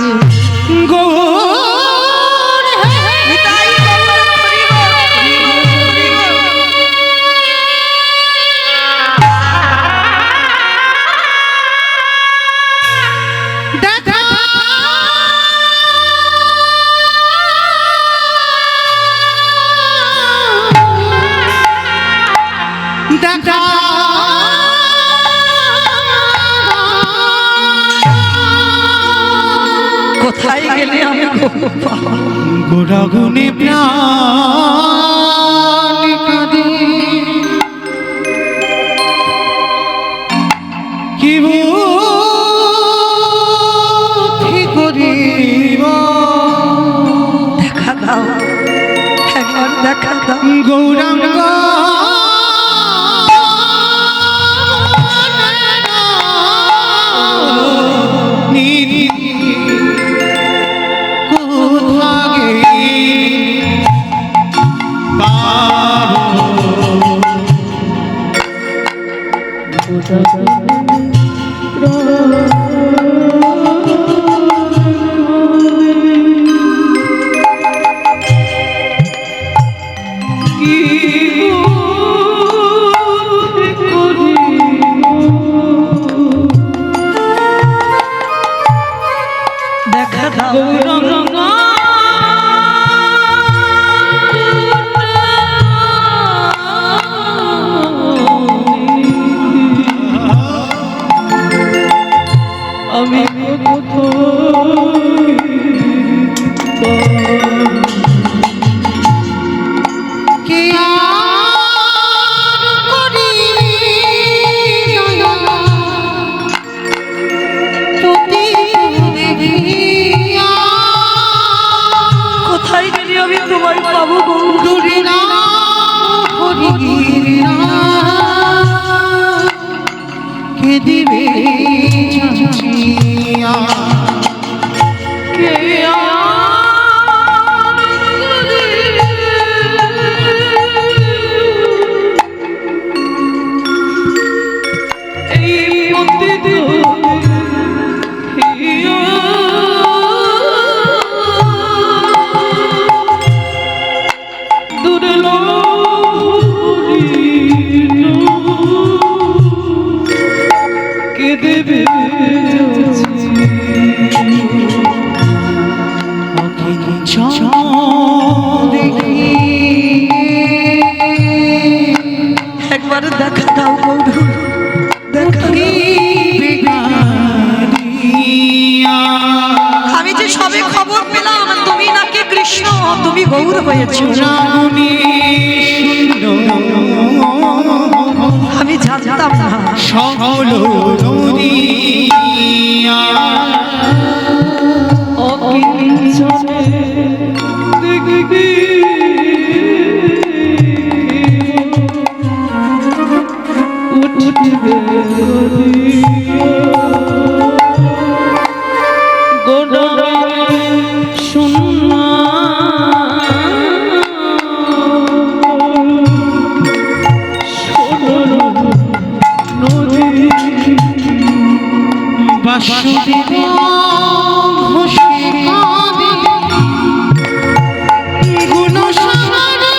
কোথায় গেলে আমি গোড়াগুনি প্রাণ কাঁদে, কি বুদ্ধি করিব। দেখা দাও, একবার দেখা দাও গৌরাঙ্গ দেখা দাও আমি কোথায় গেলে আমি তোমায় পাবো? কে দিবে জানিয়া, কে এই মন্দির কে দেবে একবার দেখা দাও গৌর। সবে খবর পেলাম তুমি নাকি কৃষ্ণ, তুমি গৌর হয়েছো। আমি জানতাম না। সকল দুনিয়া অকিঞ্চনে দেখবি উঠবে গোড়ায় শুননা বাসুদেব ঘোষে কাঁদে গুণসাগরে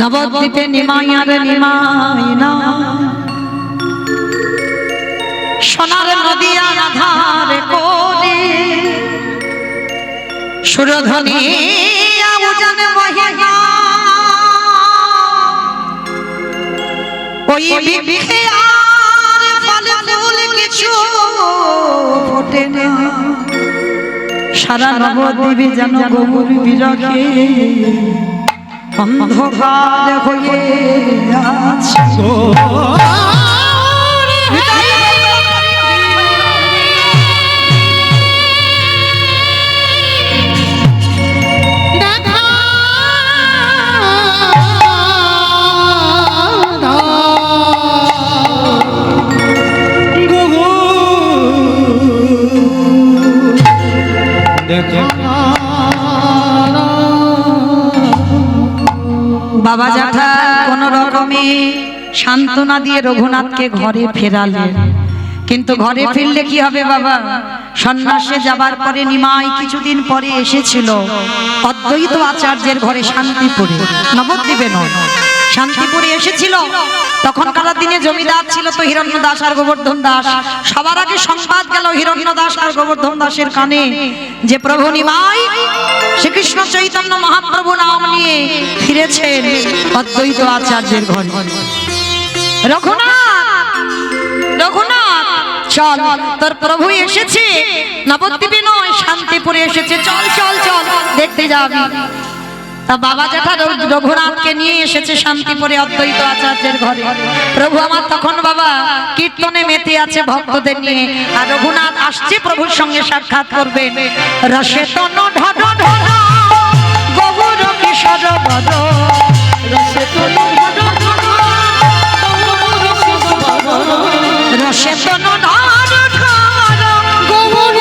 নবদ্বীপে নিমাইয়ার নিমাইনা সোনার নদিয়া আধার করে সুরধ্বনি আউজান মহিমা ওই বৃক্ষে আর ফল ফুল কিছু ফোটে না সারা নবদ্বীপে যেন গৌর বিরহে অন্ধকার হয়ে আছে বাবা জ্যাঠা কোন রকমে সান্ত্বনা দিয়ে রঘুনাথকে ঘরে ফেরালেন। কিন্তু ঘরে ফিরলে কি হবে বাবা? সন্ন্যাসে যাবার পরে নিমাই কিছুদিন পরে এসেছিল অদ্বৈত আচার্যের ঘরে শান্তিপুরে, নবদ্বীপে নয়, শান্তিপুরে এসেছিল। তখনকার দিনে জমিদার ছিল তো হিরণ্য দাস আর গোবর্ধন দাস। সবার আগে সংবাদ গেল হিরণ্য দাস আর গোবর্ধন দাসের কানে যে প্রভু নিমাই শ্রীকৃষ্ণ চৈতন্য মহাপ্রভু নাম নিয়ে ফিরেছেন অদ্বৈত আচার্যের ঘরে। রঘুনাথ, রঘুনাথ চল, তোর প্রভু এসেছে, নবদ্বীপে নয় শান্তিপুরে এসেছে, চল চল চল দেখতে যাবি। তা বাবা জ্যাঠা রঘুনাথকে নিয়ে এসেছে শান্তিপুরে অদ্বৈত আচার্যের ঘরে। প্রভু আমার তখন বাবা কীর্তনে মেতে আছে ভক্তদের নিয়ে, আর রঘুনাথ আসছে প্রভুর সঙ্গে সাক্ষাৎ করবে। রসে তন ঢঢ ঢঢ গৌর কিশোর বদ, রসে তন ঢঢ ঢঢ রসে তন ঢঢ ঢঢ গৌর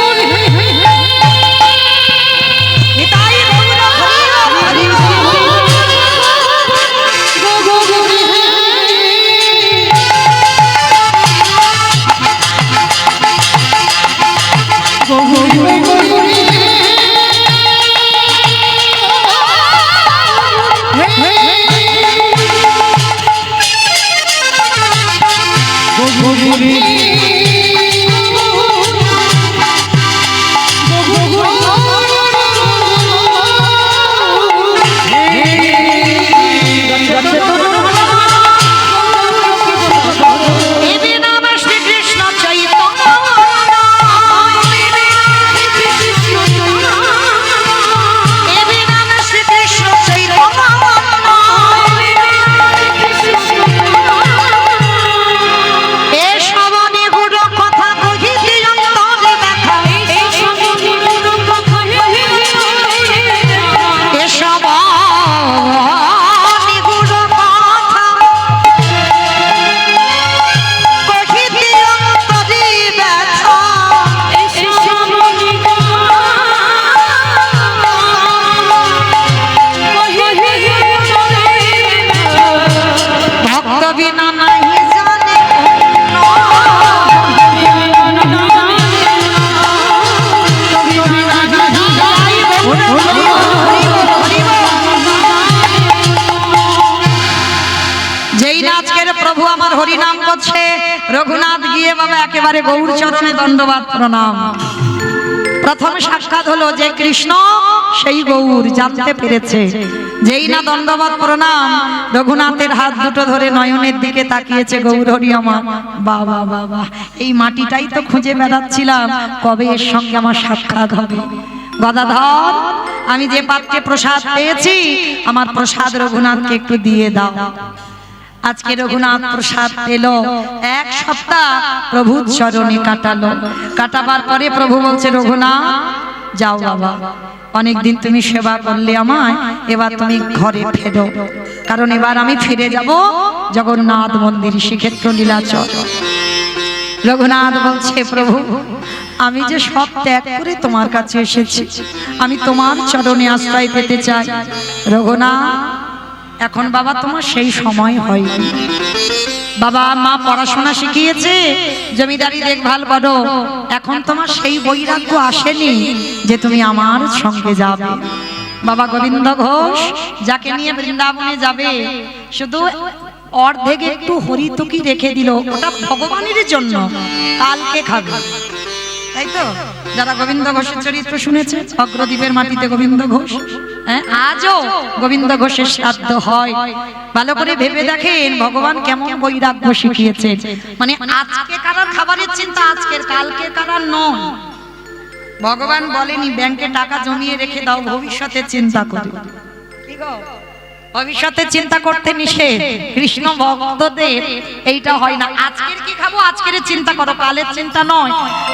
নিতাই গৌর হরি হরিনাম করছে। রঘুনাথ গিয়ে বাবা একেবারে গৌর চরণে দণ্ডবাদ প্রণাম। প্রথম সাক্ষাৎ হলো যে কৃষ্ণ সেই গৌর জানতে পেরেছে। যেই না দণ্ডবাদ প্রণাম, রঘুনাথের হাত দুটো ধরে নয়নের দিকে তাকিয়েছে, গৌর হরি আমার। বাবা বাবা, এই মাটিটাই তো খুঁজে বেড়াচ্ছিলাম, কবে এর সঙ্গে আমার সাক্ষাৎ হবে। গদাধর, আমি যে পাত্রে প্রসাদ পেয়েছি আমার প্রসাদ রঘুনাথকে একটু দিয়ে দাও। আজকে রঘুনাথ প্রসাদ পেল, এক সপ্তাহ প্রভুর চরণে কাটালো। কাটাবার পরে প্রভু বলছে, রঘুনাথ যাও বাবা, অনেকদিন তুমি সেবা করলে আমায়, এবার তুমি ঘরে ফেরো, কারণ এবার আমি ফিরে যাব জগন্নাথ মন্দির শ্রীক্ষেত্র নীলাচল। রঘুনাথ বলছে, প্রভু আমি যে সব ত্যাগ করে তোমার কাছে এসেছি, আমি তোমার চরণে আশ্রয় পেতে চাই। রঘুনাথ, এখন বাবা তোমার সেই সময় হয়নি। বাবা মা পড়াশোনা শিখিয়েছে, জমিদারি দেখভাল করো, এখন তোমার সেই বৈরাগ্য আসেনি যে তুমি আমার সঙ্গে যাবে। বাবা গোবিন্দ ঘোষ যাকে নিয়ে বৃন্দাবনে যাবে, শুধু অর্ধেক একটু হরিতকি রেখে দিল, ওটা ভগবানের জন্য, কালকে খাবে। তাই তো, যারা গোবিন্দ ঘোষের চরিত্র শুনেছে, অগ্রদ্বীপের মাটিতে গোবিন্দ ঘোষ, আজও গোবিন্দ ঘোষের শ্রাদ্ধ হয়। ভালো করে ভেবে দেখেন ভগবান কেমন বৈরাগ্য শিখিয়েছে। মানে আজকে কারার খাবারের চিন্তা আজকের, কালকে কারার নয়। ভগবান বলেনি ব্যাংকে টাকা জমিয়ে রেখে দাও, ভবিষ্যতের চিন্তা করো। কি গো, ভবিষ্যতের চিন্তা করতে নিষেধ। কৃষ্ণ ভক্তদের এইটা হয় না, আজকের কি খাবো আজকের চিন্তা করো, কালের চিন্তা নয়।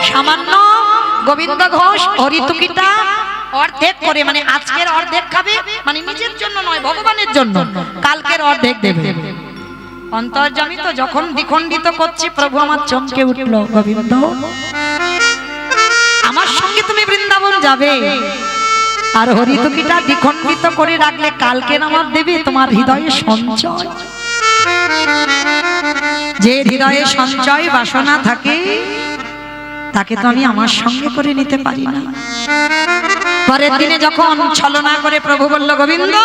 সামান্য গোবিন্দ ঘোষ হরিতুকিটা অর্ধেক করে, মানে আজকের অর্ধেক খাবে, মানে নিজের জন্য নয় ভগবানের জন্য, কালকের অর্ধেক দেবে। অন্তর্যামী তো যখন দ্বিখণ্ডিত করছি, প্রভু আমার চমকে উঠলো, গোবিন্দ আমার সঙ্গে তুমি বৃন্দাবন যাবে? আর হরিতকিটা দ্বিখণ্ডিত করে রাখলে কালকে নামার দেবে তোমার হৃদয়ে সঞ্চয়। যে হৃদয়ে সঞ্চয় বাসনা থাকে তাকে তো আমি আমার সঙ্গে করে নিতে পারি না। পরের দিনে যখন ছলনা করে প্রভু বলল, গোবিন্দ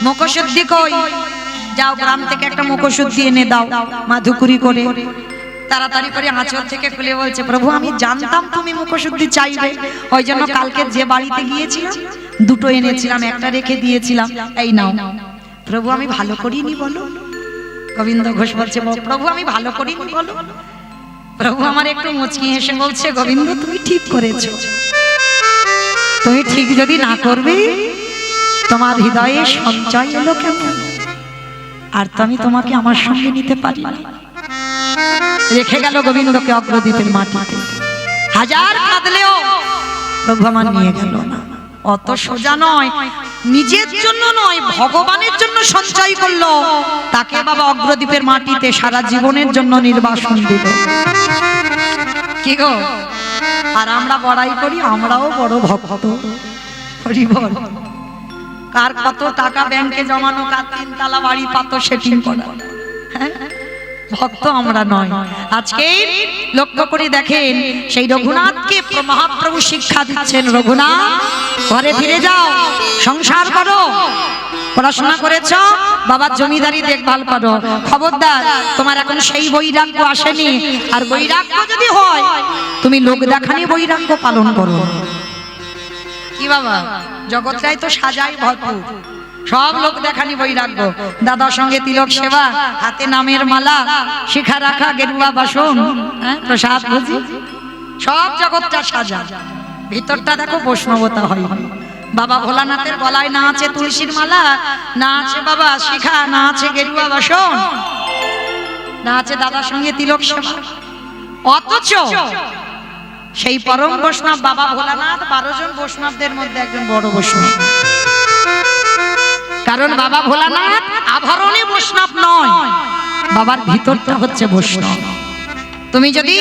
মুখশুদ্ধি কই, যাও গ্রাম থেকে একটা মুখশুদ্ধি এনে দাও মাধুকুরি করে। তাড়াতাড়ি করে আঁচল থেকে খুলে বলছে, প্রভু আমি জানতাম তুমি মুখশুদ্ধি চাইবে, ওই জন্য কালকে যে বাড়িতে গিয়েছিলাম দুটো এনেছিলাম, একটা রেখে দিয়েছিলাম, এই নাও। প্রভু আমি ভালো করিনি বলো? গোবিন্দ ঘোষ বলছে, প্রভু আমি ভালো করিনি বলো? প্রভু আমার একটু মুচকি হেসে বলছে, গোবিন্দ তুমি ঠিক করেছো। তুমি ঠিক যদি না করবে তোমার হৃদয়ে সঞ্চয় এলো কেমন? আর তো আমি তোমাকে আমার সঙ্গে নিতে পারি না। রেখে গেল গোবিন্দকে অগ্রদ্বীপের মাটিতে। হাজার কাঁদলেও প্রভু আমার নিয়ে গেল না। অত সোজা নয়, নিজের জন্য নয় ভগবানের জন্য সঞ্চয় করলো, তাকে বাবা অগ্রদ্বীপের মাটিতে সারা জীবনের জন্য নির্বাসন দিল। কি গো, আর আমরা বড়াই করি আমরাও বড় ভক্ত। হরি বল। কার কত টাকা ব্যাংকে জমানো, কার তিনতলা বাড়ি পাতো সেটিং করা, ভক্ত আমরা নয়। আজকে লক্ষ্য করে দেখেন সেই রঘুনাথকে মহাপ্রভু শিক্ষা দিচ্ছেন, রঘুনাথ ঘরে ফিরে যাও, সংসার করো, পড়াশোনা করেছ, বাবার জমিদারি দেখভাল করো, খবরদার তোমার এখন সেই বৈরাগ্য আসেনি। আর বৈরাগ্য যদি হয় তুমি লোক দেখানি বৈরাগ্য পালন করো। কি বাবা, জগৎটাই তো সাজাই ভরপুর, সব লোক দেখানি বৈরাগ্য। দাদার সঙ্গে তিলক সেবা, হাতে নামের মালা, শিখা রাখা, গেরুয়া বাসন, প্রসাদ ভোজি, সব জগৎটা সাজা। ভিতরটা দেখো বৈষ্ণবতা হয়। বাবা ভোলানাথের গলায় না আছে তুলসীর মালা, না আছে বাবা শিখা, না আছে গেরুয়া বাসন, না আছে দাদার সঙ্গে তিলক সেবা। অথচ সেই পরম বৈষ্ণব বাবা ভোলানাথ 12 জন বৈষ্ণবদের মধ্যে একজন বড় বৈষ্ণব। কারণ বাবা ভোলানাথ আভরণে বৈষ্ণব নয়, বাবার ভিতরটা হচ্ছে বৈষ্ণব। তুমি যদি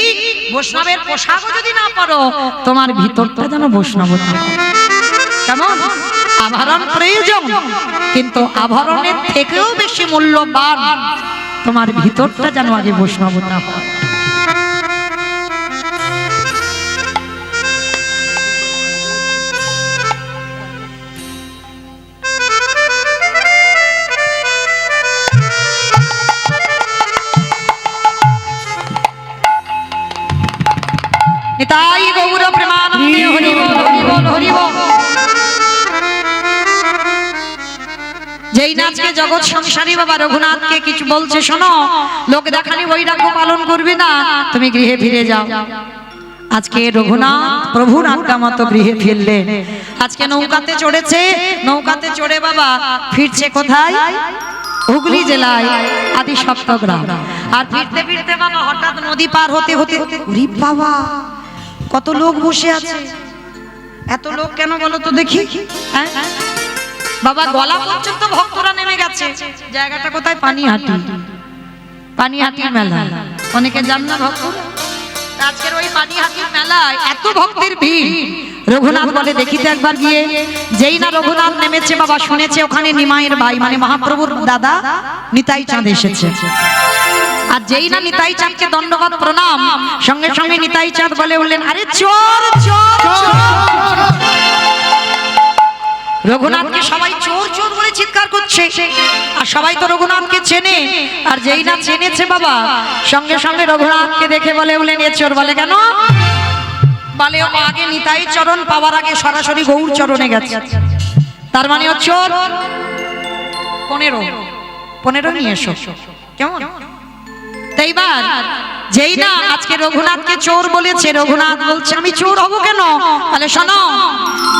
বৈষ্ণবের পোশাকও যদি না পরো, তোমার ভিতরটা যেন বৈষ্ণবতা। কেমন? আভরণ প্রয়োজন, কিন্তু আভরণের থেকেও বেশি মূল্যবান তোমার ভিতরটা যেন আগে বৈষ্ণবতা হয়। নিতাই গৌর প্রেমানন্দে হরি বল, হরি বল, হরি বল। যেই নাচকে জগৎ সংসারী বাবা রঘুনাথকে কিছু বলছে, শোনো লোক দেখানি বৈরাগ্য পালন করবে না, তুমি গৃহে ফিরে যাও। আজকে রঘুনাথ প্রভুর আজ্ঞা মতো গৃহে ফিরলেন। আজকে নৌকাতে চড়েছে, নৌকাতে চড়ে বাবা ফিরছে কোথায়? হুগলি জেলায় আদি সপ্তগ্রাম। আর ফিরতে ফিরতে বাবা হঠাৎ নদী পার হতে হতে, ওরে বাবা কত লোক বসে আছে। এত লোক কেন বলো তো দেখি? বাবা গলা পর্যন্ত ভক্তরা নেমে গেছে। জায়গাটা কোথায়? পানিহাটি। পানিহাটির মেলা অনেকে জান না ভক্ত। আজকের ওই পানিহাটির মেলায় এত ভক্তের ভিড়। রঘুনাথ বলে দেখিতে একবার গিয়ে। যেই না রঘুনাথ নেমেছে বাবা শুনেছে ওখানে নিমাইয়ের ভাই মানে মহাপ্রভুর দাদা নিতাই চাঁদ এসেছে। আর যেই না নিতাই চাঁদকে দণ্ডবাদ প্রণাম, সঙ্গে সঙ্গে নিতাই চাঁদ বলে উঠলেন, আরে চোর চোর। রঘুনাথকে সবাই চোর চোর বলে চিৎকার করছে, আর সবাই তো রঘুনাথকে চেনে। আর যেই না চেনেছে বাবা সঙ্গে সঙ্গে রঘুনাথকে দেখে বলে উঠলেন, এ চোর। বলে কেন? বলে ও আগে নিতাই চরণ পাওয়ার আগে সরাসরি গৌর চরণে গেছে, তার মানে ও চোর। 15 নিয়ে এসো। কেমন? এইবার যেই না আজকে রঘুনাথকে চোর বলেছে, রঘুনাথ বলছে আমি চোর হব কেন? তাহলে শোনো,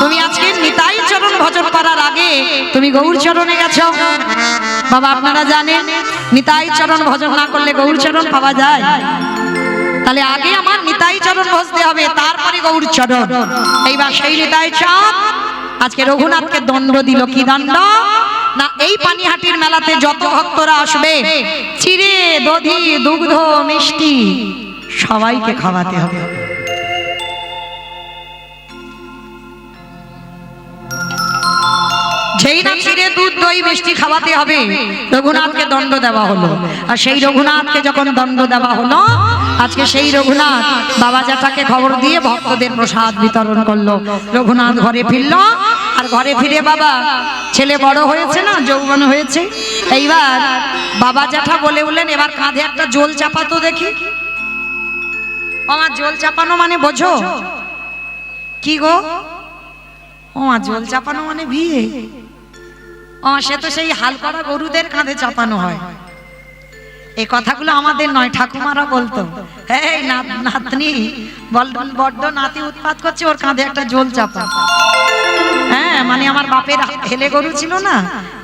তুমি আজকে নিতাই চরণ ভজন করার আগে তুমি গৌর চরণে গেছো। বাবা আপনারা জানেন নিতাই চরণ ভজন না করলে গৌর চরণ পাওয়া যায়? তাহলে আগে আমার নিতাই চরণ ভজতে হবে, তারপরে গৌর চরণ। এইবার সেই নিতাই চাঁদ আজকে রঘুনাথকে দণ্ড দিল। কি দণ্ড? না এই পানিহাটির মেলাতে যত ভক্তরা আসবে চিড়ে দধি দুগ্ধ মিষ্টি সবাইকে খাওয়াতে হবে। যেই না চিড়ে দুধ দই মিষ্টি খাওয়াতে হবে, রঘুনাথকে দণ্ড দেওয়া হলো। আর সেই রঘুনাথকে যখন দণ্ড দেওয়া হলো, আজকে সেই রঘুনাথ বাবা জ্যাঠাকে খবর দিয়ে ভক্তদের প্রসাদ বিতরণ করলো। রঘুনাথ ঘরে ফিরল, আর ঘরে ফিরে বাবা ছেলে বড় হয়েছে না, যৌবন হয়েছে। এইবার বাবা জ্যাঠা বলে উঠলেন, এবার কাঁধে একটা জল চাপাতো দেখি। আমার জল চাপানো মানে বোঝো কি গো? জল চাপানো মানে বিয়ে। সে তো সেই হাল করা গরুদের কাঁধে চাপানো হয়। এই কথাগুলো আমাদের নয়, ঠাকুমারা বলতো, এই নাতনি বড্ড নাতি উৎপাত করছে, ওর কাঁধে একটা জল চাপা। হ্যাঁ, মানে আমার বাপের হেলে গরু ছিল না,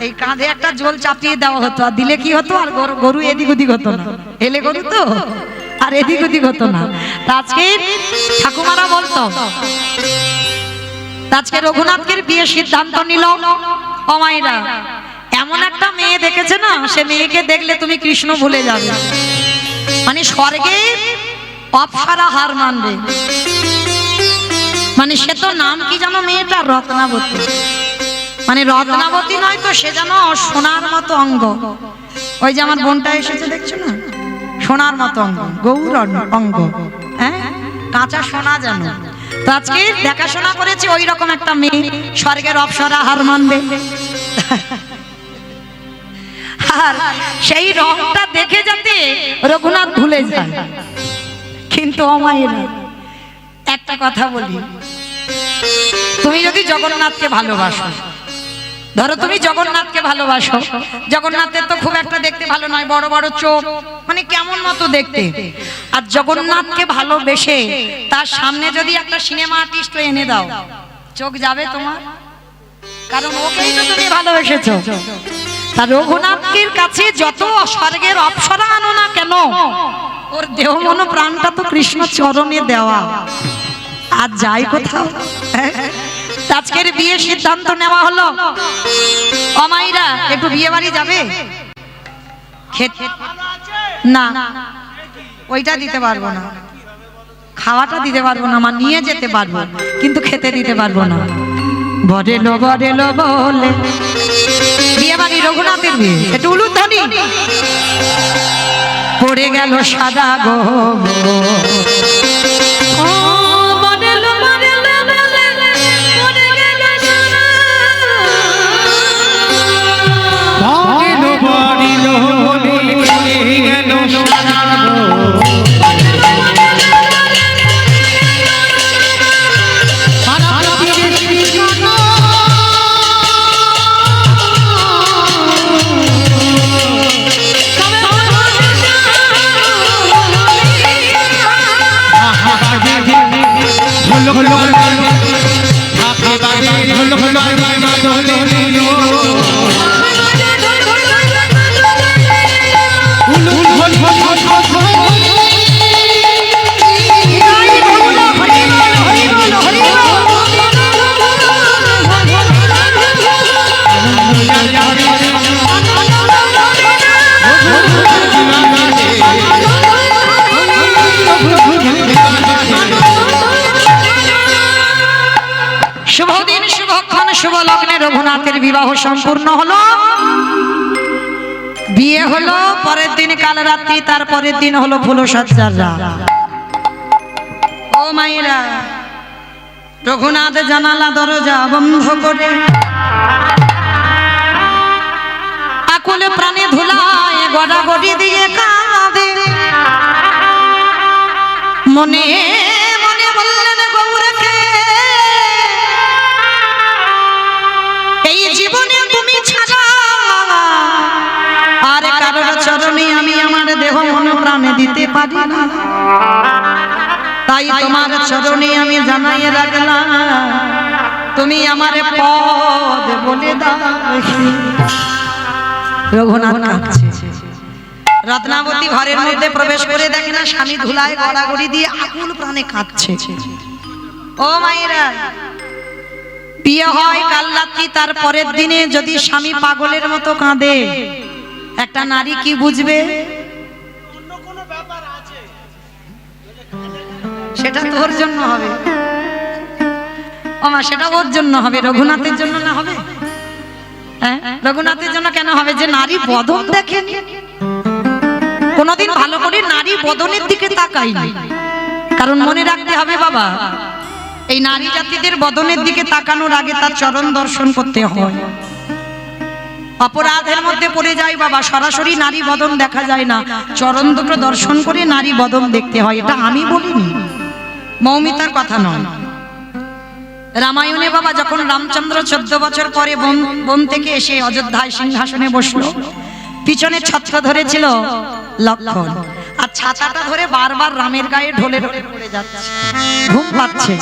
এই কাঁধে একটা জল চাপিয়ে দেওয়া হতো, আর দিলে কি হতো, আর গরু এদিক ওদিক হতো না। হেলে গরু তো, আর এদিক ওদিক হতো না। আজকে ঠাকুমারা বলতো, আজকে রঘুনাথকে বিয়ে সিদ্ধান্ত নিল। ও মায়েরা, এমন একটা মেয়ে দেখেছে না, সে মেয়েকে দেখলে তুমি কৃষ্ণ ভুলে যাবে। মানে স্বর্গে অপ্সরা হার মানবে। মানে সে তো নাম কি জানো মেয়েটা, রত্নাবতী। মানে রত্নাবতী নয় তো, সে যেন সোনার মতো অঙ্গ। ওই যে আমার বোনটা এসেছে দেখছো না, সোনার মতো অঙ্গ, গৌর অঙ্গ, হ্যাঁ, কাঁচা সোনা যেন। তো আজকে দেখাশোনা করেছে ওই রকম একটা মেয়ে, স্বর্গের অপ্সরা হার মানবে। আর সেই রংটা দেখে যাতে রঘুনাথ ভুলে যায়। কিন্তু অমায়েরা, একটা কথা বলি, তুমি যদি জগন্নাথকে ভালোবাসো, ধরো তুমি জগন্নাথকে ভালোবাসো, জগন্নাথের তো খুব একটা দেখতে ভালো নয়, বড় বড় চোখ, মানে কেমন মতো দেখতে। আর জগন্নাথকে ভালোবেসে তার সামনে যদি একটা সিনেমা আর্টিস্ট এনে দাও, চোখ যাবে তোমার? কারণ ওকেই তো তুমি ভালোবেসেছো। তার রঘুনাথের কাছে যত স্বর্গের অপ্সরা আনো না কেন, ওর দেহ মন প্রাণটা তো কৃষ্ণ চরণে দেওয়া। আর যাই কোথাও, আজকের বিয়ে সিদ্ধান্ত নেওয়া হলো। অমাইরা, একটু বিয়ে বাড়ি যাবে? না, ওইটা দিতে পারবো না, খাওয়াটা দিতে পারবো না, আমার নিয়ে যেতে পারবো, কিন্তু খেতে দিতে পারবো না। বরেলো বরেলো বলে বিয়ে বাড়ি, রঘুনাথের বিয়ে, একটু উলুধ্বনি। পড়ে গেল সাদা গো, রঘুনাথের বিবাহ সম্পূর্ণ হলো। বিয়ে হলো পরের দিন কাল রাত্রি, তার পরের দিন হলো ফুলসজ্জার রাত। ও মায়েরা, রঘুনাথ জানালা দরজা বন্ধ করে আকুল প্রাণে ধুলায় গড়াগড়ি দিয়ে কাঁদে। মনে মনে বললেন, গৌরকে এই জীবনে তুমি ছাড়া আর কারোর চরণে আমি আমার দেহ মন প্রাণে দিতে পারি না। তাই তোমার চরণে আমি জানাই রাখলাম, তুমি আমার পদ বলে দাও। রঘুনাথ কাঁদছে। রত্নাবতী ঘরের মধ্যে প্রবেশ করে দেখে না, স্বামী ধুলায় গড়াগড়ি দিয়ে আকুল প্রাণে কাঁদছে। ও মায়েরা, বিয়ে হয় কাল রাত্রি, তার পরের দিনে যদি স্বামী পাগলের মতো কাঁদে, একটা নারী কি বুঝবে? সেটা তোর জন্য হবে, ওমা সেটা ওর জন্য হবে, রঘুনাথের জন্য না হবে। রঘুনাথের জন্য কেন হবে? যে নারী বদন দেখেনি, কোনদিন ভালো করে নারী বদনের দিকে তাকাইনি। কারণ মনে রাখতে হবে বাবা, এই নারী জাতিদের বদনের দিকে তাকানোর আগে তার চরণ দর্শন করতে হয়। অপরাধের মধ্যে পড়ে যায় বাবা, সরাসরি নারী বদন দেখা যায় না, চরণ দুটো দর্শন করে নারী বদন দেখতে হয়। এটা আমি বলিনি, মৌমিতার কথা নয়। রামায়ণে বাবা যখন রামচন্দ্র 14 বছর পরে বন থেকে এসে অযোধ্যায় সিংহাসনে বসলো, পিছনে ছত্র ধরেছিল লক্ষণ, আর ছাতাটা ধরে বারবার রামের গায়ে ঢলে ঢলে পড়ে যাচ্ছে, ঘুম পাচ্ছে।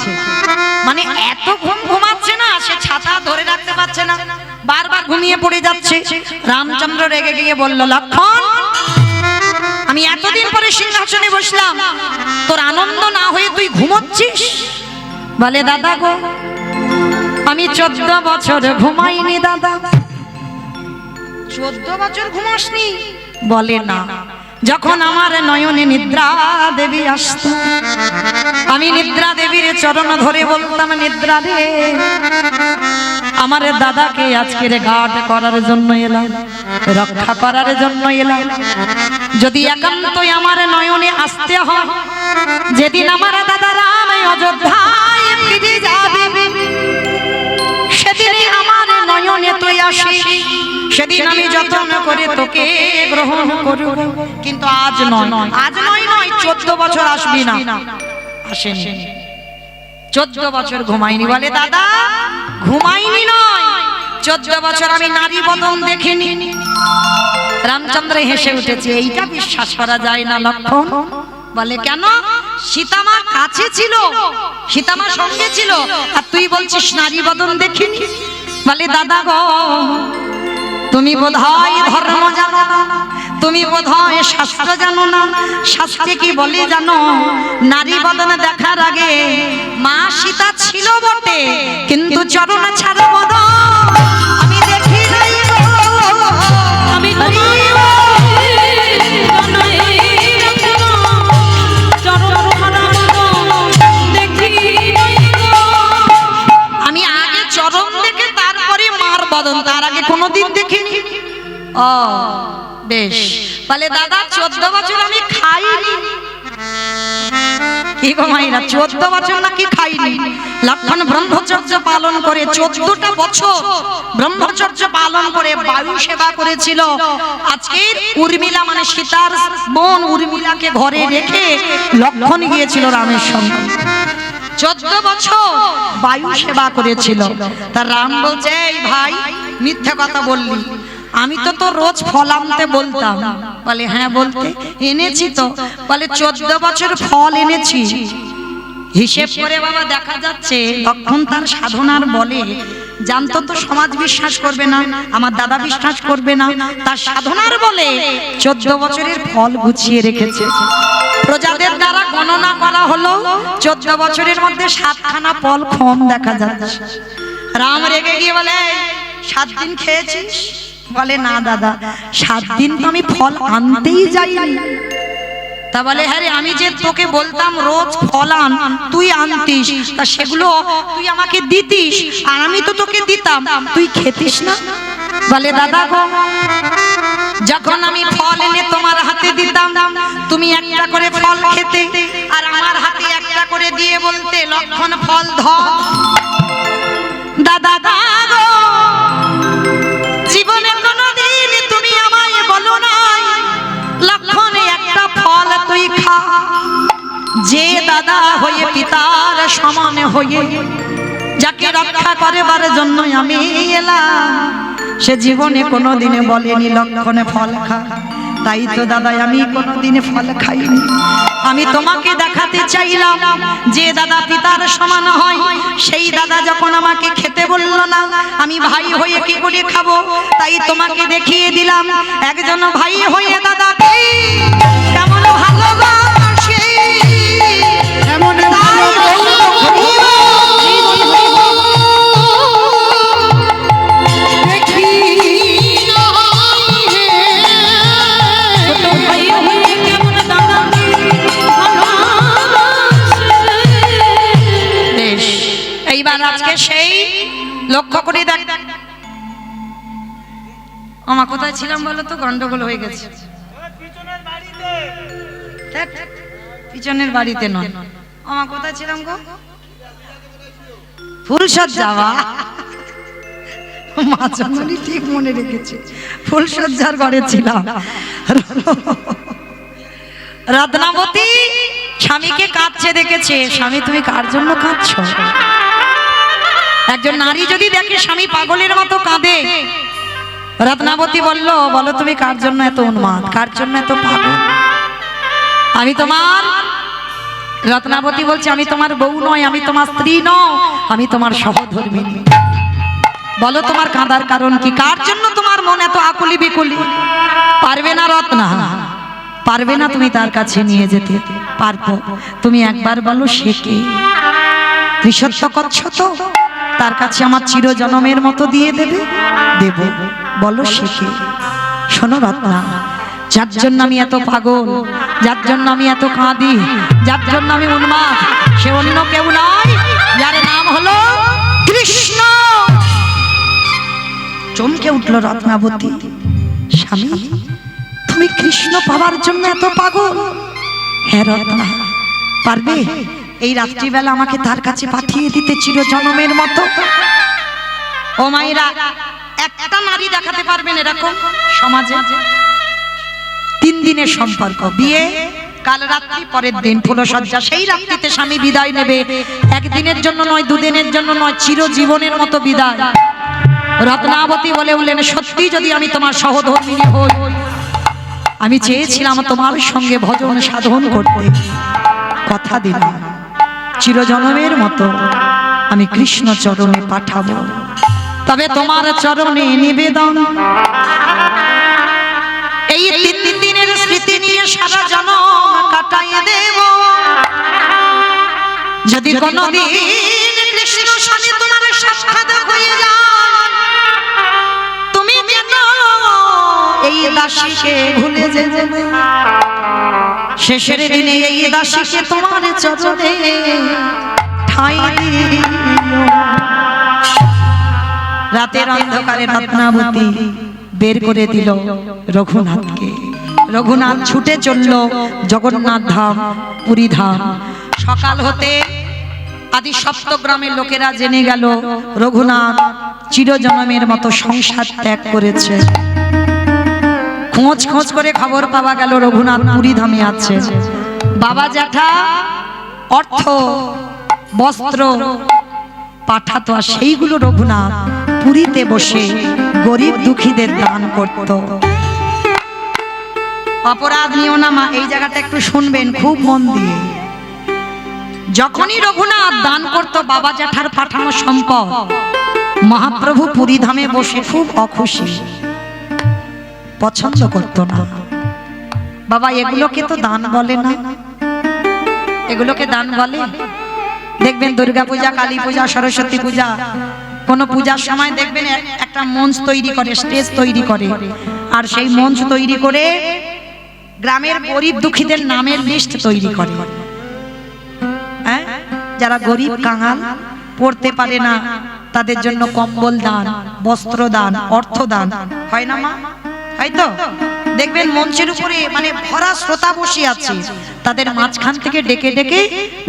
মানে এত ঘুমাচ্ছে না, সে ছাতা ধরে রাখতে পারছে না, বারবার ঘুমিয়ে পড়ে যাচ্ছে। রামচন্দ্র রেগে গিয়ে বলল, লক্ষণ, আমি এতদিন পরে সিংহাসনে বসলাম, তোর আনন্দ না হয়ে তুই ঘুমোচ্ছিস? বলে, দাদা গো, আমি 14 বছর ঘুমাইনি দাদা। 14 বছর ঘুমাসনি? বলে না, যখন আমার নয়নে নিদ্রা দেবী আসত, আমি নিদ্রা দেবীর চরণ ধরে বলতাম, নিদ্রা রে, আমার দাদাকে আজকের ঘাট করার জন্য এলাম, রক্ষা করার জন্য এলাম। যদি একান্তই আমার নয়নে আসতে হয়, যেদিন আমার দাদা রাম অযোধ্যায় ফিরে যাবে, সেদিনই আমার নয়নে তুই আসিস, সেদিন আমি যত্ন করে তোকে গ্রহণ করব। কিন্তু আজ নয়, আজ নয়, 14 বছর আসবি না। আসেনি, 14 বছর ঘুমাইনি। বলে, দাদা ঘুমাইনি নয়, 14 বছর আমি নারী বদন দেখিনি। রামচন্দ্র হেসে উঠেছে, এইটা বিশ্বাস করা যায় না লক্ষণ। বলে, কেন? সীতামা কাছে ছিল, সীতামা সঙ্গে ছিল, আর তুই বলছিস নারী বদন দেখিনি? বলে, দাদা গো, তুমি বোধহয় ধর্ম জানো না, তুমি বোধহয় শাস্ত্র জানো না। শাস্ত্রে কি বলে জানো? নারী বদন দেখার আগে মা সীতা ছিল বটে, কিন্তু চরণ ছাড়া বদন আমি দেখি নাই গো। আমি আমি আগে চরণ দেখে তারপরে মার বদন, তার আগে কোনোদিন দেখিনি। ও বেশ। বলে, দাদা 14 বছর আমি খাইনি। কি গো মাইরা, 14 বছর নাকি খাইনি? লক্ষণ ব্রহ্মচর্য পালন করে 14টা বছর ব্রহ্মচর্য পালন করে বায়ু সেবা করেছিল। আজকে উর্মিলা মানে সীতার বোন উর্মিলাকে ঘরে রেখে লক্ষণ গিয়েছিল রামের সঙ্গে। 14 বছর বায়ু সেবা করেছিল। তার রাম বলছে, এই ভাই মিথ্যা কথা বললি, আমি তো তোর রোজ ফল আনতে বলতাম। বলে, হ্যাঁ বলতে এনেছি তো। বলে, 14 বছর ফল এনেছি। হিসেব করে বাবা দেখা যাচ্ছে লক্ষণ তার সাধনার বলে, জানতো তো সমাজ বিশ্বাস করবে না, আমার দাদা বিশ্বাস করবে না, তার সাধনার বলে 14 বছরের ফল গুছিয়ে রেখেছে। প্রজাদের দ্বারা গণনা করা হলো 14 বছরের মধ্যে 7খানা ফল কম দেখা যাচ্ছে। রাম রেগে গিয়ে বলে, 7 দিন খেয়েছিস? বলে, না দাদা, 7 দিন তো আমি ফল আনতেই যাইনি। তা বলে, হ্যাঁ রে, আমি যে তোকে বলতাম রোজ ফল আন, তুই আনতিস, তা সেগুলো তুই আমাকে দিতিস, আর আমি তো তোকে দিতাম, তুই খেতিস না। বলে, দাদা গো, যখন আমি ফল এনে তোমার হাতে দিতাম, তুমি একটা করে ফল খেতে, আর আমার হাতে একটা করে দিয়ে বলতে, লক্ষণ ফল ধর। দাদা গো, জীবনে কোনোদিন তুমি আমায় বলো নাই লক্ষণে একটা ফল তুই খা। যে দাদা হয়ে পিতার সমান হয়ে যাকে রক্ষা করবার জন্য আমি এলাম, সে জীবনে কোনোদিনে বলেনি লক্ষণে ফল খা। তাই তো দাদা আমি কোনোদিনে ফল খাইনি। আমি তোমাকে দেখাতে চাইলাম যে দাদা পিতার সমান হয়, সেই দাদা যখন আমাকে খেতে বলল না, আমি ভাই হয়ে কি করে খাবো? তাই তোমাকে দেখিয়ে দিলাম একজন ভাই হয়ে দাদাকে কেমন ভালোবাসে, এমন আজকে সেই লক্ষ্য করে দেখ। আমার কোথায় ছিলাম বলো তো, গন্ডগোল হয়ে গেছে। ধ্যাৎ, পিছনের বাড়িতে নয়, আমার কোথায় ছিলাম গো? ফুলসজ্জা। মাঝামাঝি ঠিক মনে রেখেছে, ফুলসজ্জার ঘরে ছিলাম। রত্নাবতী স্বামীকে কাঁদছে দেখেছে। স্বামী তুমি কার জন্য কাঁদছো? একজন নারী যদি দেখে স্বামী পাগলের মতো কাঁদে, রত্নাবতী বলো তুমি কার জন্য এত উন্মাদ, কার জন্য এত পাগল? আমি তোমার, রত্নাবতী বলছে আমি তোমার বউ নয়, আমি তোমার স্ত্রী নয়, আমি তোমার সহধর্মিণী। বলো তোমার কাঁদার কারণ কি? কার জন্য তোমার মন এত আকুলি বিকুলি? পারবে না রত্না, পারবে না তুমি তার কাছে নিয়ে যেতে। পারবো, তুমি একবার বলো সে কে? তুই সত্য করছো তো? তার কাছে আমার চিরজনমের মতো দিয়ে দেবে? দেব, বলো সে কে? শোনো রত্না, যার জন্য আমি এত পাগল, যার জন্য আমি এত কাঁদি, যার জন্য আমি উন্মাদ, সে অন্য কেউ নয়, যার নাম হলো কৃষ্ণ। চমকে উঠলো রত্নাবতী। স্বামী তুমি কৃষ্ণ পাওয়ার জন্য এত পাগল? হ্যাঁ রত্না, পারবে এই রাত্রিবেলা আমাকে তার কাছে পাঠিয়ে দিতে চিরজনমের মতো? ও মায়েরা, একটা নারী দেখাতে পারবেন এরকম সমাজে? 3 দিনের সম্পর্ক, বিয়ে কাল রাত্রি, পরের দিন ফুলসজ্জা। সেই রাত্রিতে স্বামী বিদায় নেবে, একদিনের জন্য নয়, 2 দিনের জন্য নয়, চিরজীবনের মতো বিদায়। রত্নাবতী বলে উঠলেন, সত্যি যদি আমি তোমার সহধর্মিণী হই, আমি চেয়েছিলাম তোমার সঙ্গে ভজন সাধন করতে, কথা দিলাম চিরজনমের মতো আমি কৃষ্ণ চরণে পাঠাবো, তবে তোমার চরণে নিবেদন, এই 3 দিনের স্মৃতি নিয়ে সারা জনম কাটাইয়ে দেব। যদি কোনদিন কৃষ্ণ স্বামী তোমার সাক্ষাৎ হয়ে যায়, তুমি যেন এই দাসীকে ভুলে যেতে, শেষের দিনে এই দাসীকে তোমার চরণে ঠাঁই দিও। রাতের অন্ধকারে রত্নাবতী বের করে দিল রঘুনাথকে। রঘুনাথ ছুটে চলল জগন্নাথ ধাম, পুরী ধাম। সকাল হতে আদি সপ্তগ্রামের লোকেরা জেনে গেল রঘুনাথ চিরজনমের মতো সংসার ত্যাগ করেছে। খোঁজ খোঁজ করে খবর পাওয়া গেল রঘুনাথ পুরী ধামে আছে। বাবা জ্যাঠা অর্থ বস্ত্র পাঠাতো, আর সেইগুলো রঘুনাথ পুরীতে বসে গরিব দুঃখীদের দান করত। অপরাধ নিও না মা, এই জায়গাটা একটু শুনবেন খুব মন দিয়ে। যখনই রঘুনাথ দান করত বাবা জ্যাঠার পাঠানো সম্পদ, মহাপ্রভু পুরী ধামে বসে খুব অখুশি, পছন্দ করত না। বাবা এগুলোকে তো দান বলে না, এগুলোকে দান বলে? দেখবেন দুর্গা পূজা, কালী পূজা, সরস্বতী পূজা, কোন পূজার সময় দেখবেন একটা মঞ্চ তৈরি করে, স্টেজ তৈরি করে, আর সেই মঞ্চ তৈরি করে গ্রামের গরিব দুঃখীদের নামের লিস্ট তৈরি করে। হ্যাঁ, যারা গরিব কাঙাল পড়তে পারে না তাদের জন্য কম্বল দান, বস্ত্র দান, অর্থ দান হয় না মা? হয়তো দেখবেন মঞ্চের উপরে মানে ভরা শ্রোতা বসে আছে, তাদের মাঝখান থেকে ডেকে ডেকে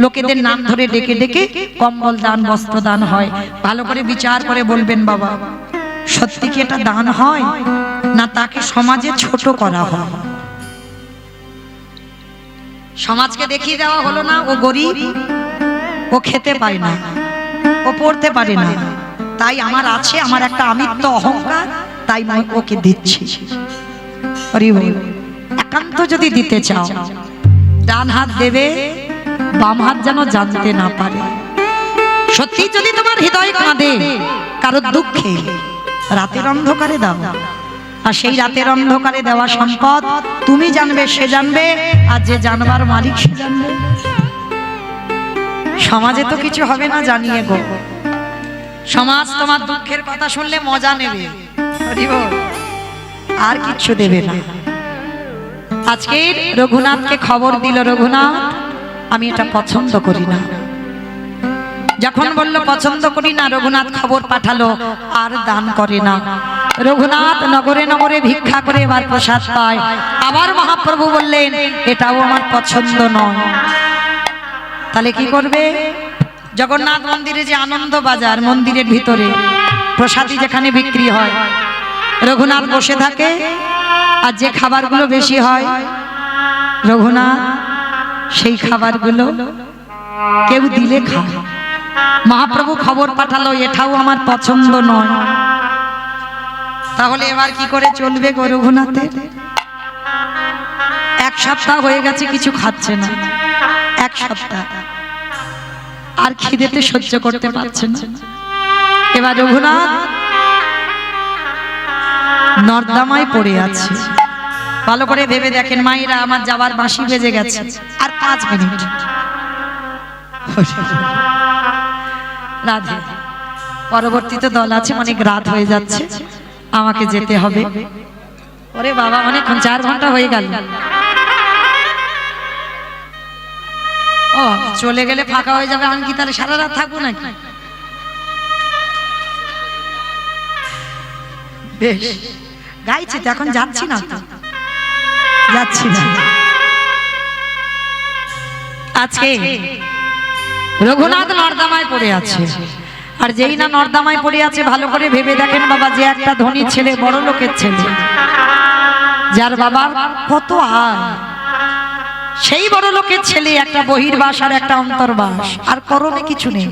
লোকেদের নাম ধরে ডেকে ডেকে কম্বল দান, বস্ত্র দান হয়। ভালো করে বিচার করে বলবেন বাবা, সত্যি কি এটা দান হয়, না তাকে সমাজে ছোট করা হয়? সমাজকে দেখিয়ে দেওয়া হলো না ও গরিব, ও খেতে পায় না, ও পড়তে পারে না, তাই আমার আছে, আমার একটা আমিত্ব অহংকার, তাই আমি ওকে দিচ্ছি। একান্ত যদি দিতে চাও, ডান হাত দেবে, বাম হাত যেন জানতে না পারে। সত্যি যদি তোমার হৃদয় কাঁদে কারো দুঃখে, রাতের অন্ধকারে দাও, আর সেই রাতের অন্ধকারে দেওয়া সম্পদ তুমি জানবে, সে জানবে, আর যে জানবার মালিক সে জানবে। সমাজে তো কিছু হবে না জানিয়ে গো, সমাজ তোমার দুঃখের কথা শুনলে মজা নেবে, আর কিছু দেবে না। আজকে রঘুনাথকে খবর দিল, রঘুনাথ আমি এটা পছন্দ করি না। যখন বলল পছন্দ করি না, রঘুনাথ খবর পাঠালো আর দান করে না। রঘুনাথ নগরে নগরে ভিক্ষা করে এবার প্রসাদ পায়। আবার মহাপ্রভু বললেন এটাও আমার পছন্দ নয়। তাহলে কি করবে? জগন্নাথ মন্দিরে যে আনন্দ বাজার, মন্দিরের ভিতরে প্রসাদী যেখানে বিক্রি হয়, রঘুনাথ বসে থাকে, আর যে খাবারগুলো বেশি হয় রঘুনাথ সেই খাবারগুলো কেউ দিলে খায়। মহাপ্রভু খবর পাঠালো এটাও আমার পছন্দ নয়। তাহলে এবার কি করে চলবে গো রঘুনাথের? এক সপ্তাহ হয়ে গেছে কিছু খাচ্ছে না, এক সপ্তাহ, আর খিদেতে সহ্য করতে পারছে না। এবার রঘুনাথ নর্দমায় পড়ে আছে। ভালো করে ভেবে দেখেন মায়েরা, আমার যাবার বাঁশি বেজে গেছে, আর 5 মিনিট। রাধে, পরবর্তীতে দল আছে, অনেক রাত হয়ে যাচ্ছে, আমাকে যেতে হবে। ওরে বাবা, অনেকক্ষণ, 4 ঘন্টা হয়ে গেল। ও চলে গেলে ফাঁকা হয়ে যাবে, আমি কি তাহলে সারা রাত থাকবো নাকি? বেশ, গাইছি তো, এখন যাচ্ছি না তো, যাচ্ছি না। আজকে রঘুনাথ নর্দমায় পড়ে আছে, আর যেই না নর্দমায় পড়ে আছে, ভালো করে ভেবে দেখেন বাবা, যে একটা ধনী ছেলে, বড় লোকের ছেলে, যার বাবার কত আয়, সেই বড় লোকের ছেলে একটা বহির্বাস আর একটা অন্তর্বাস, আর করণে কিছু নেই।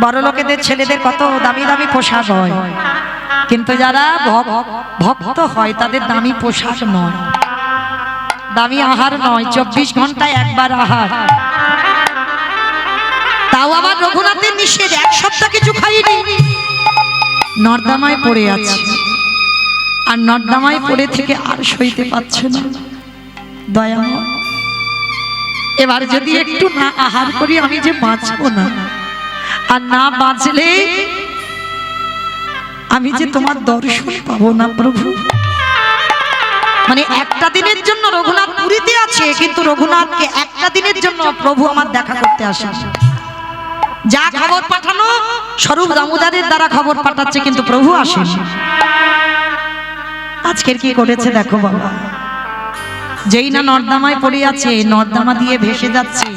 বড় লোকেদের ছেলেদের কত দামি দামি পোশাক হয়, কিন্তু যারা ভক্ত হয় তাদের দামি পোশাক নয়, দামি আহার নয়, 24 ঘন্টায় একবার আহার। তাও আবার রঘুনাথের নিষেধ, 1 সপ্তাহ কিছু খাইনি, নর্দমায় পড়ে আছে। আর নর্দমায় পড়ে থেকে আর সইতে পারছে না। দয়াময়, এবার যদি একটু না আহার করি আমি যে বাঁচবো না, আর না বাঁচলে আমি যে তোমার দর্শন পাবো না প্রভু। মানে একটা দিনের জন্য রঘুনাথ পুরীতে আছে, কিন্তু রঘুনাথকে একটা দিনের জন্য প্রভু আমার দেখা করতে আসে। যা খবর পাঠানো স্বরূপ দামোদরের দ্বারা খবর পাঠাচ্ছে, কিন্তু প্রভু আসেন। আজকের কি করেছে দেখো বাবা, যেই না নর্দমায় পড়ে আছে, নর্দমা দিয়ে ভেসে যাচ্ছে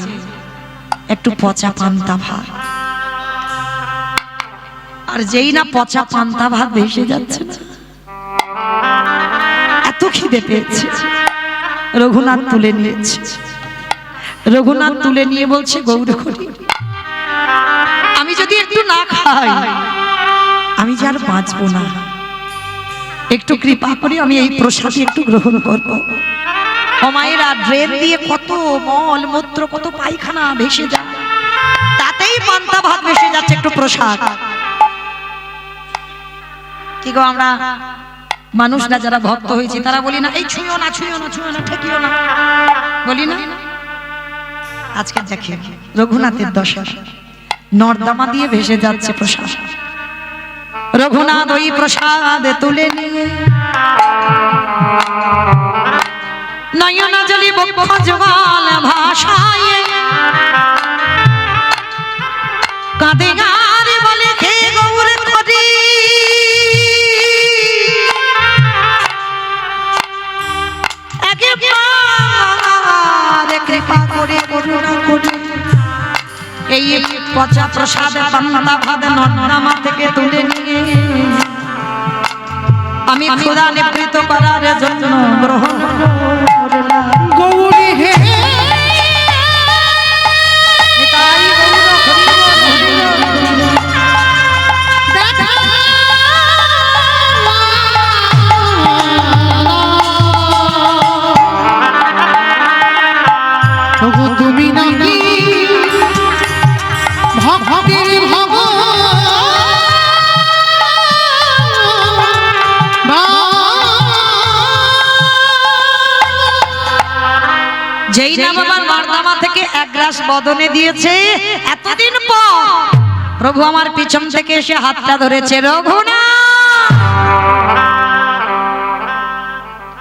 একটু পচা পান্তা ভাত। আর যেই না পচা পান্তা ভাত ভেসে যাচ্ছে, এত খিদে পেয়েছে, রঘুনাথ তুলে নিয়েছে। রঘুনাথ তুলে নিয়ে বলছে, গৌরহরি, আমি যদি একটু না খাই আমি যে আর বাঁচবো না, একটু কৃপা করে আমি এই প্রসাদী একটু গ্রহণ করবো। ও মায়েরা, ড্রেন দিয়ে কত মল মূত্র, কত পায়খানা ভেসে যায়, তাতেই পান্তা ভাত ভেসে যাচ্ছে একটু প্রসাদ। কি গো, আমরা মানুষরা যারা ভক্ত হয়েছি তারা বলি না, এই ছুঁয়ো না, ছুঁয়ো না, ছুঁয়ো না, ঠেকিও না, বলি না? আজকে দেখে রঘুনাথের দশা, নর্দমা দিয়ে ভেসে যাচ্ছে প্রসাদ। রঘুনাথ ওই প্রসাদ তুলে নিয়ে নয়ন জলি বক্ষ জগাল ভাষায় কাঁদে গারে বলে, হে গৌর হরি, কৃপা করে করুণা করে এই পচা প্রসাদ পান্তা ভাত নর্দমা থেকে তুলে নিয়ে আমি খোদা নিবৃত করার জন্য গ্রহণ করলাম। গৌরী হে তুমি নাকি ভক্তের যেই না বাবার নর্দমা থেকে 1 গ্লাস বদনে দিয়েছে, এতদিন পর প্রভু আমার পিছন থেকে এসে হাতটা ধরেছে, রঘুনাথ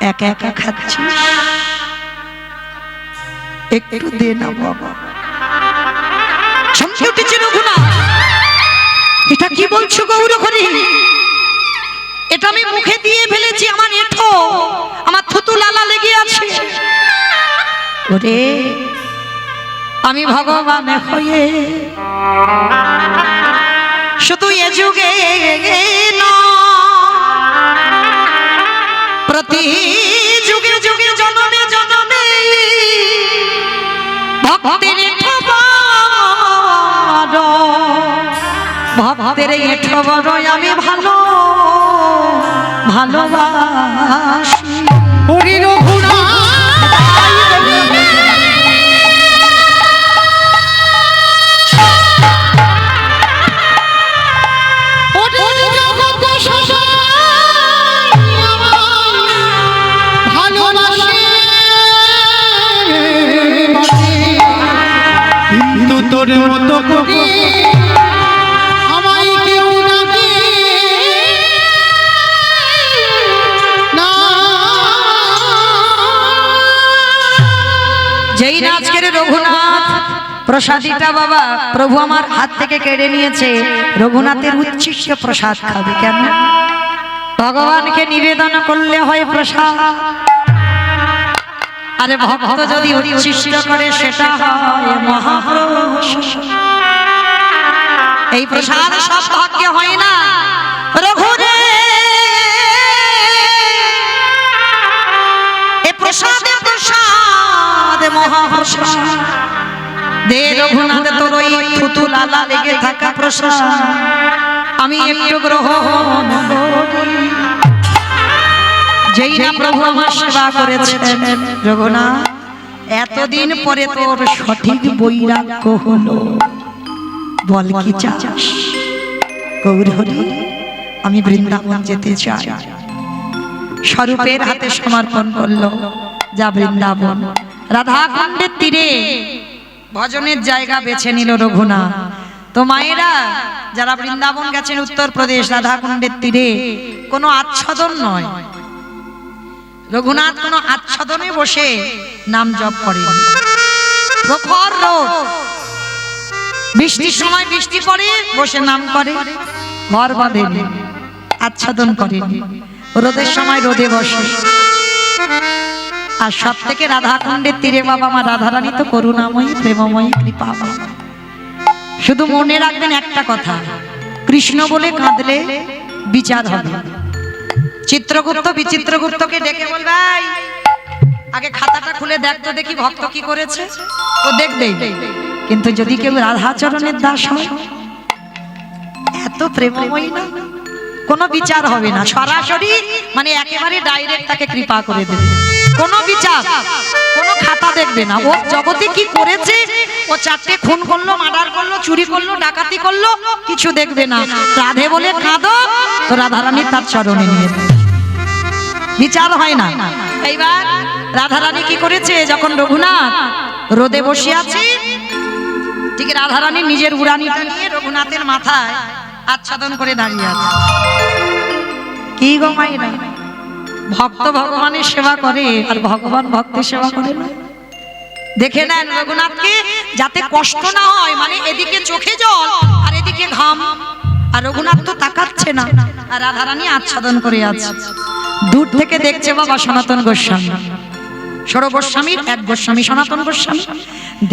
একা একা খাচ্ছিস, একটু দে না বাবা। চমকে উঠেছে রঘুনাথ, এটা কি বলছো গৌরহরি? এটা আমি মুখে দিয়ে ফেলেছি, আমার এঠো, আমার থুতু লালা লেগে আছে। ওরে আমি ভগবান হয়ে শুধু এ যুগে প্রতি যুগে যুগে জনমে জনমে ভক্তের ভক্তের এঠো বড় আমি ভালো ভালোবাসি। ওরে রঘুনাথ তোর মতো করে আমায় কেউ ডাকে না। যেই না আজকের রঘুনাথ প্রসাদীটা বাবা প্রভু আমার হাত থেকে কেড়ে নিয়েছে, রঘুনাথের উচ্ছিষ্ট প্রসাদ খাবে কেন? ভগবানকে নিবেদন করলে হয় প্রসাদ, আরে ভক্ত যদি উচ্ছিষ্ট করে সেটা হয় মহাপ্রসাদ। এই প্রসাদ সব ভাগ্যে হয় না। রঘুরে এ প্রসাদে প্রসাদ মহাপ্রসাদ দে রঘুনাথ, তোর ওই থুতু লালা লেগে থাকা প্রসাদ আমি একটু গ্রহণ করি। যেই না প্রভু আমার সেবা করেছেন রঘুনাথ, এতদিন পরে তোর সঠিক বৈরাগ্য হলো, বল কি চাস? গৌর হরি আমি বৃন্দাবন যেতে চাই। স্বরূপের হাতে সমর্পণ করলো, যা বৃন্দাবন। রাধা কুণ্ডের তীরে ভজনের জায়গা বেছে নিল রঘুনাথ। তো মায়েরা যারা বৃন্দাবন গেছেন উত্তরপ্রদেশ, রাধা কুণ্ডের তীরে কোনো আচ্ছাদন নয়, রঘুনাথ কোনো আচ্ছাদনে বসে নাম জপ করেন। প্রখর রোদ, বৃষ্টির সময় বৃষ্টি পড়ে বসে নাম করে, ঘর বাঁধেন, আচ্ছাদন করেন। রোদের সময় রোদে বসে। আর সব থেকে রাধা কুণ্ডের তীরে বাবা আমার রাধারানী তো করুণাময়ী প্রেমময়ী কৃপাময়ী। শুধু মনে রাখবেন একটা কথা, কৃষ্ণ বলে কাঁদলে বিচার হবে। চিত্রগুপ্ত বিচিত্রগুপ্তকে ডেকে বলবাই আগে খাতাটা খুলে দেখতো দেখি ভক্ত কি করেছে, ও দেখবেই। কিন্তু যদি কেউ রাধাচরণের দাস হয়, এত প্রেমময়ী না, কোনো বিচার হবে না, সরাসরি মানে একেবারে ডাইরেক্ট তাকে কৃপা করে দেবে। কোনো বিচার, কোনো খাতা দেখবে না, ও জগতে কি করেছে, ও চারটে খুন করলো, মার্ডার করলো, চুরি করলো, ডাকাতি করলো, কিছু দেখবে না। রাধে বলে কাঁদো তো রাধারানী তার চরণে নিয়ে দেবে, বিচার হয় না। এইবার রাধারানী কি করেছে, যখন রঘুনাথ রোদে বসে আছে, ঠিক রাধারানী নিজের উড়ানিটা নিয়ে রঘুনাথের মাথায় আচ্ছাদন করে দাঁড়িয়ে আছে। কি গো মায়েরা, ভক্ত ভগবানের সেবা করে আর ভগবান ভক্তের সেবা করে না। দেখে নেন রঘুনাথকে, যাতে কষ্ট না হয়, মানে এদিকে চোখে জল আর এদিকে ঘাম, আর রঘুনাথ তো তাকাচ্ছে না, আর রাধারানী আচ্ছাদন করে আছে। দূর থেকে দেখছে বাবা সনাতন গোস্বামী, ষড় গোস্বামীর এক গোস্বামী সনাতন গোস্বামী,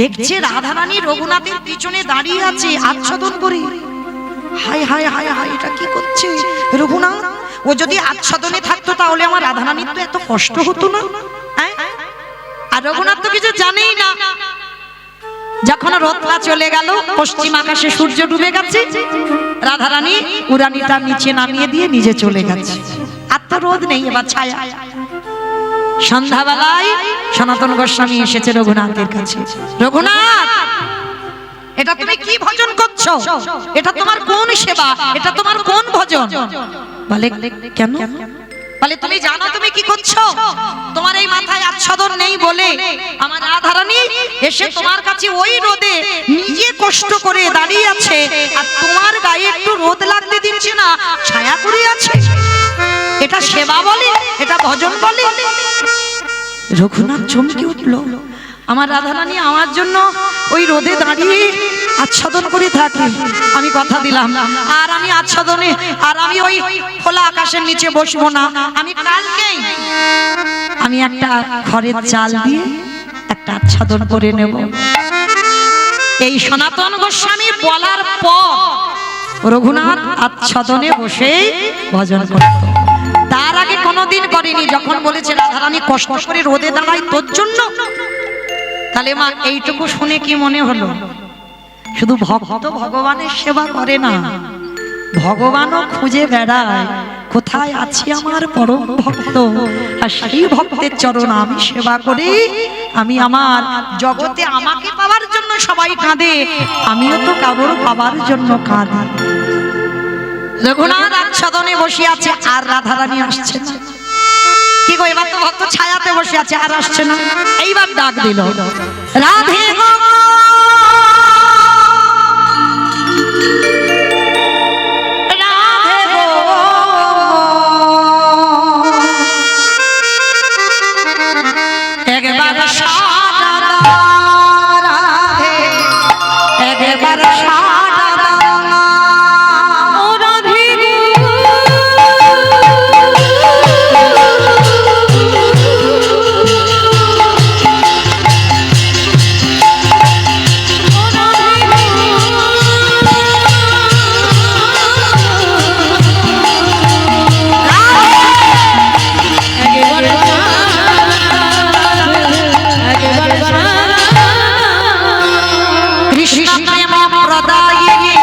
দেখছে রাধারানী রঘুনাথের পিছনে দাঁড়িয়ে আছে আচ্ছাদন করে। হাই হাই হাই হাই, এটা কি করছে রঘুনাথ? ও যদি আচ্ছাদনে থাকতো তাহলে আমার রাধারানীর তো এত কষ্ট হতো না। আর রঘুনাথ তো কিছু জানেই না। যখন রোদটা চলে গেল, পশ্চিম আকাশে সূর্য ডুবে গেছে, রাধারানী উড়ানিটা নিচে নামিয়ে দিয়ে নিজে চলে গেছে। আর তো রোদ নেই, এবার ছায়া। সন্ধ্যাবেলায় সনাতন গোস্বামী এসেছে রঘুনাথের কাছে। রঘুনাথ, এটা তুমি কি ভজন করছো? এটা তোমার কোন সেবা? এটা তোমার কোন ভজন? বলে কেন? বলে তুমি জানো তুমি কি করছো? তোমার এই মাথায় আচ্ছাদন নেই বলে আমার রাধারানী এসে তোমার কাছে ওই রোদে নিজে কষ্ট করে দাঁড়িয়ে আছে, আর তোমার গায়ে একটু রোদ লাগতে দিচ্ছে না, ছায়া করে আছে। এটা সেবা বলে? এটা ভজন বলে? রঘুনাথ চমকে উঠলো, আমার রাধারানী আমার জন্য ওই রোদে দাঁড়িয়ে আচ্ছাদন করে থাকি, আমি কথা দিলাম। আর আমি আচ্ছাদনে, আর আমি ওই খোলা আকাশের নিচে বসবো না। আমি কালকেই আমি একটা ঘরের চাল দিয়ে একটা আচ্ছাদন করে নেব। এই সনাতন গোস্বামী বলার পর রঘুনাথ আচ্ছাদনে বসে ভজন করত। তার আগে কোনোদিন করেনি। যখন বলেছে রাধারানী কষ্ট করে রোদে দাঁড়াই তোর জন্য, তাহলে মা এইটুকু শুনে কি মনে হলো? শুধু ভক্ত ভগবানের সেবা করে না, ভগবানও খুঁজে বেড়ায় কোথায় আছি আমার পরম ভক্ত, আর সেই ভক্তের চরণ আমি সেবা করি। আমি আমার জগতে আমাকে পাওয়ার জন্য সবাই কাঁদে, আমিও তো কারোর পাওয়ার জন্য কাঁদি। রঘুনাথ আচ্ছাদনে বসে আছে আর রাধারানী আসছে না। কি গো, এবার তো ভক্ত ছায়াতে বসে আছে আর আসছে না। এইবার ডাক দিল, রাধে গো রাধে গো, একবার সাড়া দাও রাধে, একবার সাড়া দাও ও রাধে কৃষ্ণ প্রেম প্রদায়িনী